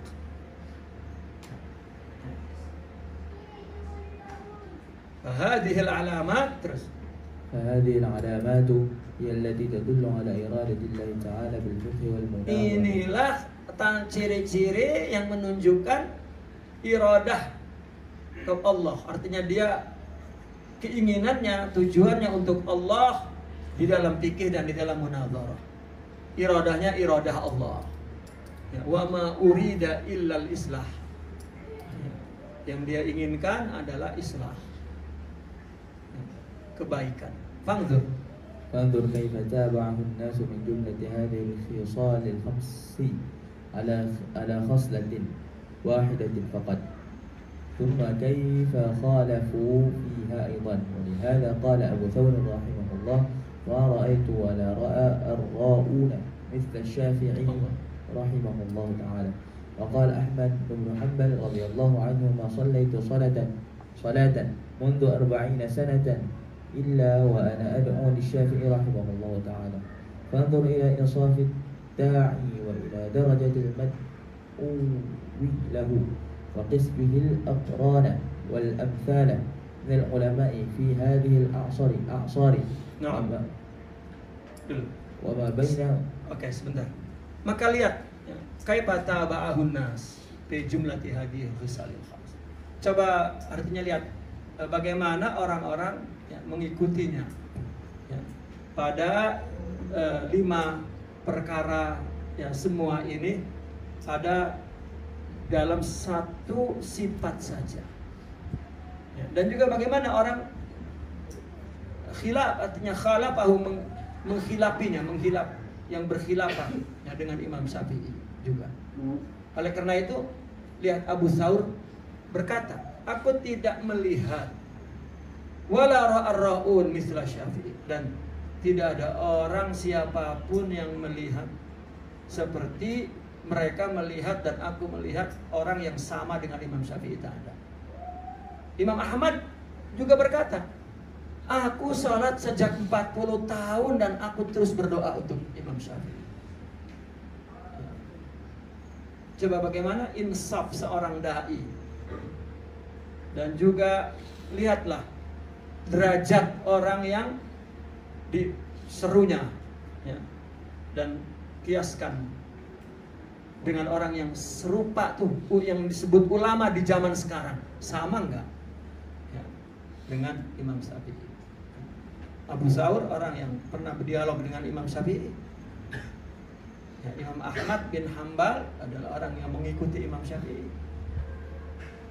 فهذه العلامات terus. فهذه العلامات هي التي تدل على إرادة الله تعالى بالفقه والمناظرة. Inilah ciri-ciri yang menunjukkan iradah ke Allah. Artinya dia keinginannya, tujuannya untuk Allah di dalam fikih dan di dalam munazarah. Iradahnya iradah Allah. Ya, wa ma urida illal islah. Yang dia inginkan adalah islah. Kebaikan. Fangzur كيف تابعه الناس من جملة هذه الخصال الخمس على خصلة واحدة فقط، ثم كيف خالفوا فيها أيضا. ولهذا قال أبو ثور رحمه الله: ما رأيت ولا رأى الراؤون مثل الشافعي رحمه الله تعالى. وقال أحمد بن حنبل رضي الله عنه: ما صليت صلاة منذ 40 سنة إلا وأنا أدعو للشافعي رحمه الله تعالى. فانظر إلى إنصاف الداعي وإلى درجة المدعو له وقس به الأقران والأمثال من العلماء في هذه الأعصار. نعم. وما بين. Oke, sebentar. Maka lihat, kaifa taba'ahun nas fi jumlati hadhihi khisalil khams. Coba artinya lihat bagaimana orang-orang mengikutinya ya, pada 5 perkara ya, semua ini ada dalam satu sifat saja ya, dan juga bagaimana orang khilaf, artinya khalafahu, menghilapinya, menghilap yang berkhilafah ya, dengan Imam Syafi'i juga. Oleh karena itu lihat Abu Thawr berkata, aku tidak melihat wala ra'arraun misla Syafi'i, dan tidak ada orang siapapun yang melihat seperti mereka melihat dan aku melihat orang yang sama dengan Imam Syafi'i, tak ada. Imam Ahmad juga berkata, aku sholat sejak 40 tahun dan aku terus berdoa untuk Imam Syafi'i. Coba bagaimana insaf seorang da'i. Dan juga lihatlah derajat orang yang diserunya ya, dan kiaskan dengan orang yang serupa tuh yang disebut ulama di zaman sekarang, sama enggak ya, dengan Imam Syafi'i. Abu Thawr orang yang pernah berdialog dengan Imam Syafi'i ya, Imam Ahmad bin Hanbal adalah orang yang mengikuti Imam Syafi'i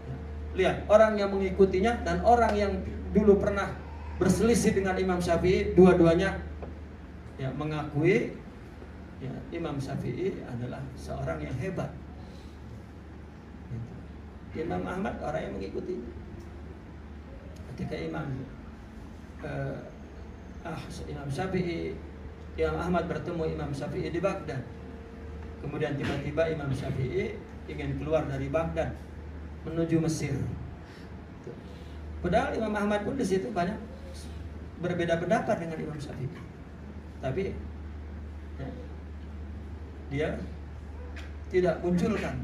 ya. Lihat orang yang mengikutinya dan orang yang dulu pernah berselisih dengan Imam Syafi'i, dua-duanya ya, mengakui ya, Imam Syafi'i adalah seorang yang hebat. Imam Ahmad orang yang mengikuti. Ketika Imam Syafi'i, Imam Ahmad bertemu Imam Syafi'i di Baghdad. Kemudian tiba-tiba Imam Syafi'i ingin keluar dari Baghdad menuju Mesir. Padahal Imam Ahmad pun di situ banyak berbeda pendapat dengan Imam Syafi'i. Tapi ya, dia tidak munculkan.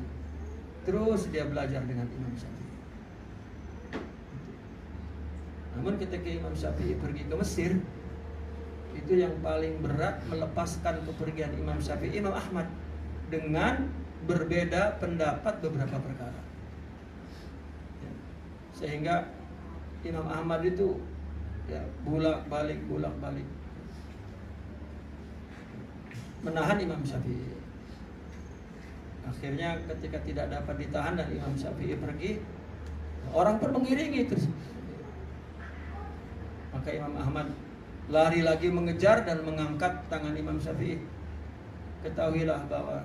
Terus dia belajar dengan Imam Syafi'i. Namun ketika Imam Syafi'i pergi ke Mesir, itu yang paling berat melepaskan kepergian Imam Syafi'i, Imam Ahmad, dengan berbeda pendapat beberapa perkara. Ya, sehingga Imam Ahmad itu ya, bolak-balik menahan Imam Syafi'i. Akhirnya ketika tidak dapat ditahan dan Imam Syafi'i pergi, orang pun mengiringi terus. Maka Imam Ahmad lari lagi mengejar dan mengangkat tangan Imam Syafi'i. Ketahuilah bahwa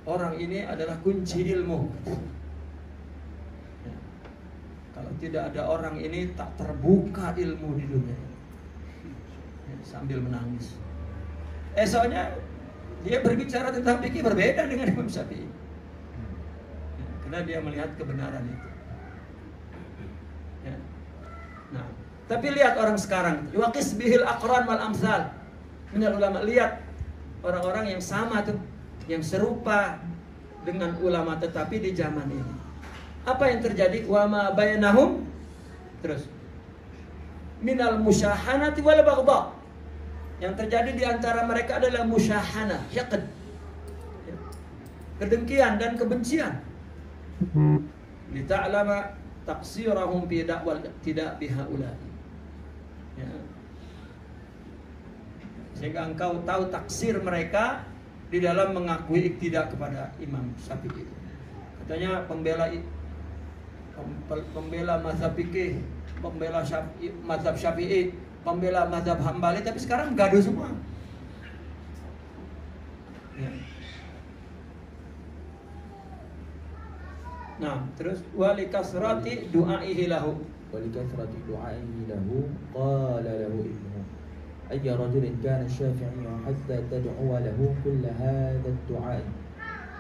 orang ini adalah kunci ilmu. Kalau tidak ada orang ini, tak terbuka ilmu di dunia. Sambil menangis. Esoknya dia berbicara tentang fikih berbeda dengan Imam Syafi'i. Karena dia melihat kebenaran itu. Ya. Nah, tapi lihat orang sekarang, yuqis bihil aqran wal amsal. Minal ulama, lihat orang-orang yang sama tuh, yang serupa dengan ulama tetapi di zaman ini. Apa yang terjadi? Wa ma bainahum, terus minal musyahanati wal baghdha. Yang terjadi di antara mereka adalah musyahanah, yaqd, kedengkian dan kebencian. Lita'lama taqsirahum fi da'wal tidak bihaula'i. Ya. Sehingga engkau tahu taksir mereka di dalam mengakui iktidak kepada Imam Syafi'i. Katanya pembela mazhab fikih, pembela mazhab Syafi'i, pembela mazhab Hambali, tapi sekarang gaduh semua. Ya. Nah, terus wali kasrati du'aihi lahu. Wali kasrati du'aihi lahu qala lahu ibnuhu ayya rajulin kana Syafi'i hatta tad'u lahu kull hadha ad-du'a.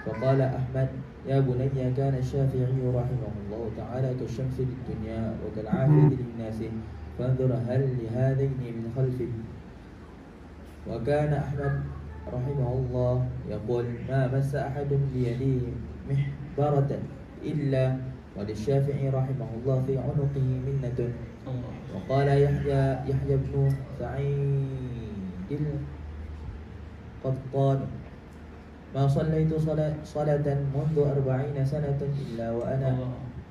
فقال أحمد يا بني كان الشافعي رحمه الله تعالى كالشمس للدنيا وكالعافية للناس فانظر هل لهذين من خلفه. وكان أحمد رحمه الله يقول ما مس أحد بيده محبرة إلا وللشافعي رحمه الله في عنقه منة. وقال يحيى بن سعيد القطان ما صليت صلاة منذ 40 سنة إلا وأنا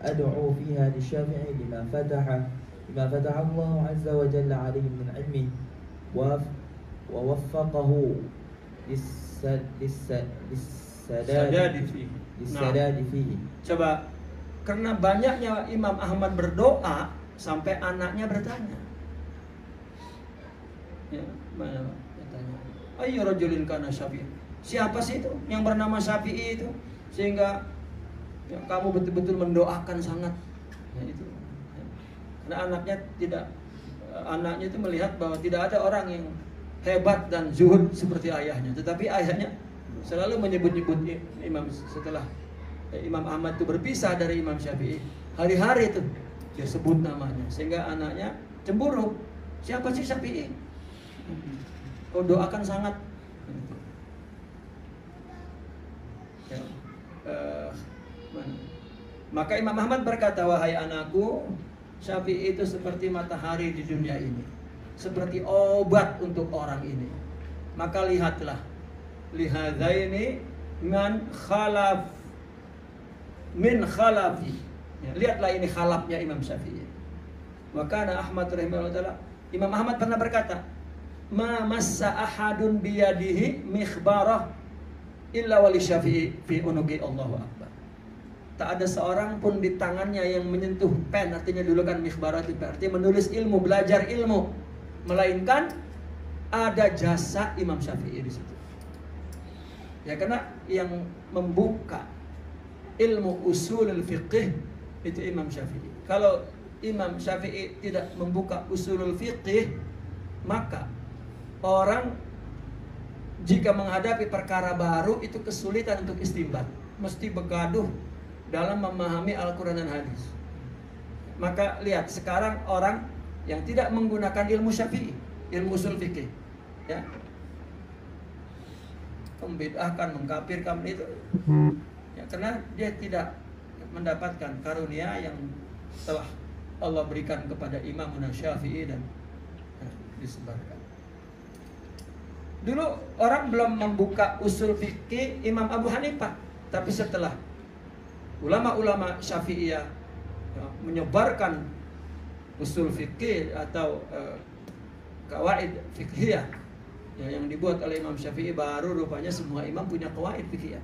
أدعو فيها للشافعي لما فتح الله عز وجل عليه من علمه ووفقه للسداد فيه. Coba, karena banyaknya Imam Ahmad berdoa sampai anaknya bertanya. Ya, mana bertanya? Ayyu rajulin kana Syafi'i. Siapa sih itu yang bernama Syafi'i itu sehingga ya, kamu betul-betul mendoakan sangat. Ya, itu. Ya. Karena anaknya itu melihat bahwa tidak ada orang yang hebat dan zuhud seperti ayahnya, tetapi ayahnya selalu menyebut-nyebut Imam setelah Imam Ahmad itu berpisah dari Imam Syafi'i. Hari-hari itu dia sebut namanya sehingga anaknya cemburu. Siapa sih Syafi'i? Kau doakan sangat. Ya. Maka Imam Ahmad berkata, wahai anakku, Syafi'i itu seperti matahari di dunia ini, seperti obat untuk orang ini. Maka lihatlah, lihadzaini man khalaf min khalafi. Ya, lihatlah ini khalafnya Imam Syafi'i. Wa kana Ahmad rahimahullah, Imam Ahmad pernah berkata, ma massa ahadun biyadihi mikhbarah illa wali Syafi'i fi unuqi Allahu akbar. Tak ada seorang pun di tangannya yang menyentuh pen, artinya dulu kan mikhbarah itu artinya menulis ilmu, belajar ilmu, melainkan ada jasa Imam Syafi'i di situ. Ya, karena yang membuka ilmu usulul fiqh itu Imam Syafi'i. Kalau Imam Syafi'i tidak membuka usulul fiqh, maka orang jika menghadapi perkara baru itu kesulitan untuk istinbat, mesti begaduh dalam memahami Al-Quran dan hadis. Maka lihat sekarang orang yang tidak menggunakan ilmu Syafi'i, ilmu usul fikih, ya, membid'ahkan, mengkafirkan itu, ya, karena dia tidak mendapatkan karunia yang telah Allah berikan kepada Imam Syafi'i dan disebarkan. Dulu orang belum membuka usul fikih Imam Abu Hanifah, tapi setelah ulama-ulama Syafi'iyah menyebarkan usul fikih atau kawaid fikhiyah, ya, yang dibuat oleh Imam Syafi'i, baru rupanya semua imam punya qawaid fikih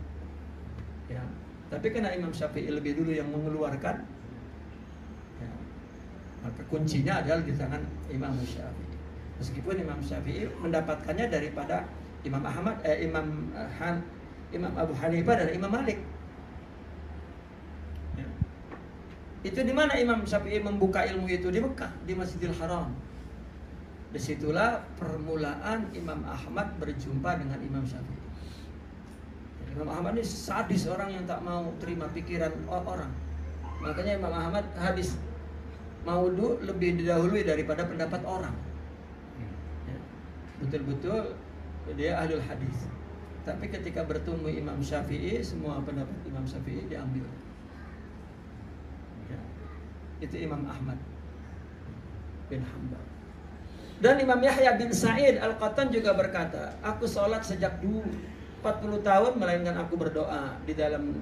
ya. Tapi karena Imam Syafi'i lebih dulu yang mengeluarkan ya, maka kuncinya adalah di tangan Imam Syafi'i. Meskipun Imam Syafi'i mendapatkannya daripada Imam Ahmad, Imam Abu Hanifah dan Imam Malik. Ya. Itu di mana Imam Syafi'i membuka ilmu itu? Di Mekah, di Masjidil Haram. Disitulah permulaan Imam Ahmad berjumpa dengan Imam Syafi'i. Imam Ahmad ini sadis, orang yang tak mau terima pikiran orang. Makanya Imam Ahmad hadis maudhu lebih didahului daripada pendapat orang. Ya. Betul-betul dia ahlul hadis. Tapi ketika bertemu Imam Syafi'i, semua pendapat Imam Syafi'i diambil. Ya. Itu Imam Ahmad bin Hanbal. Dan Imam Yahya bin Sa'id Al-Qattan juga berkata, aku sholat sejak dulu 40 tahun, melainkan aku berdoa di dalam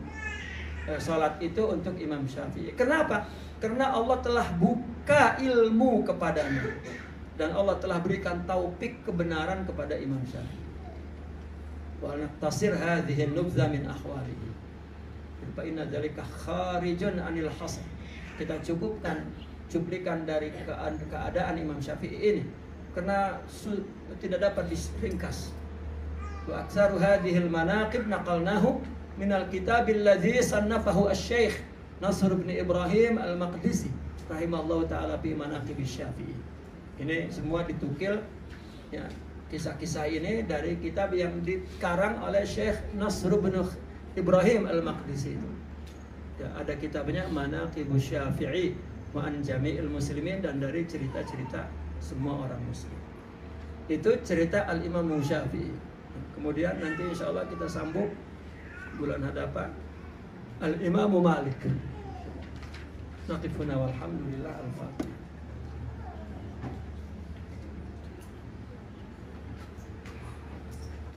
sholat itu untuk Imam Syafi'i. Kenapa? Karena Allah telah buka ilmu kepadanya, dan Allah telah berikan taufik kebenaran kepada Imam Syafi'i. Wa naqtasir hadhihi an-nubdha min ahwalihi. Fa inna dzalika kharijun 'anil hasr. Kita cukupkan cuplikan dari keadaan Imam Syafi'i ini karena tidak dapat diringkas. Wa aktsaru hadhihi al-manaqib naqalnahu min al-kitab alladhi sannafahu asy-Syaikh Nasr bin Ibrahim Al-Maqdisi rahimallahu taala fi manaqib asy-Syafi'i. Ini semua ditukil ya, kisah-kisah ini dari kitab yang dikarang oleh Syekh Nasr bin Ibrahim Al-Maqdisi itu. Ya, ada kitabnya Manaqib asy-Syafi'i wa an jami'il muslimin, dan dari cerita-cerita semua orang muslim. Itu cerita Al-Imam Syafi'i. Kemudian nanti insya Allah kita sambung bulan hadapan Al-Imam Malik. Naqifuna walhamdulillah al-Fatihah.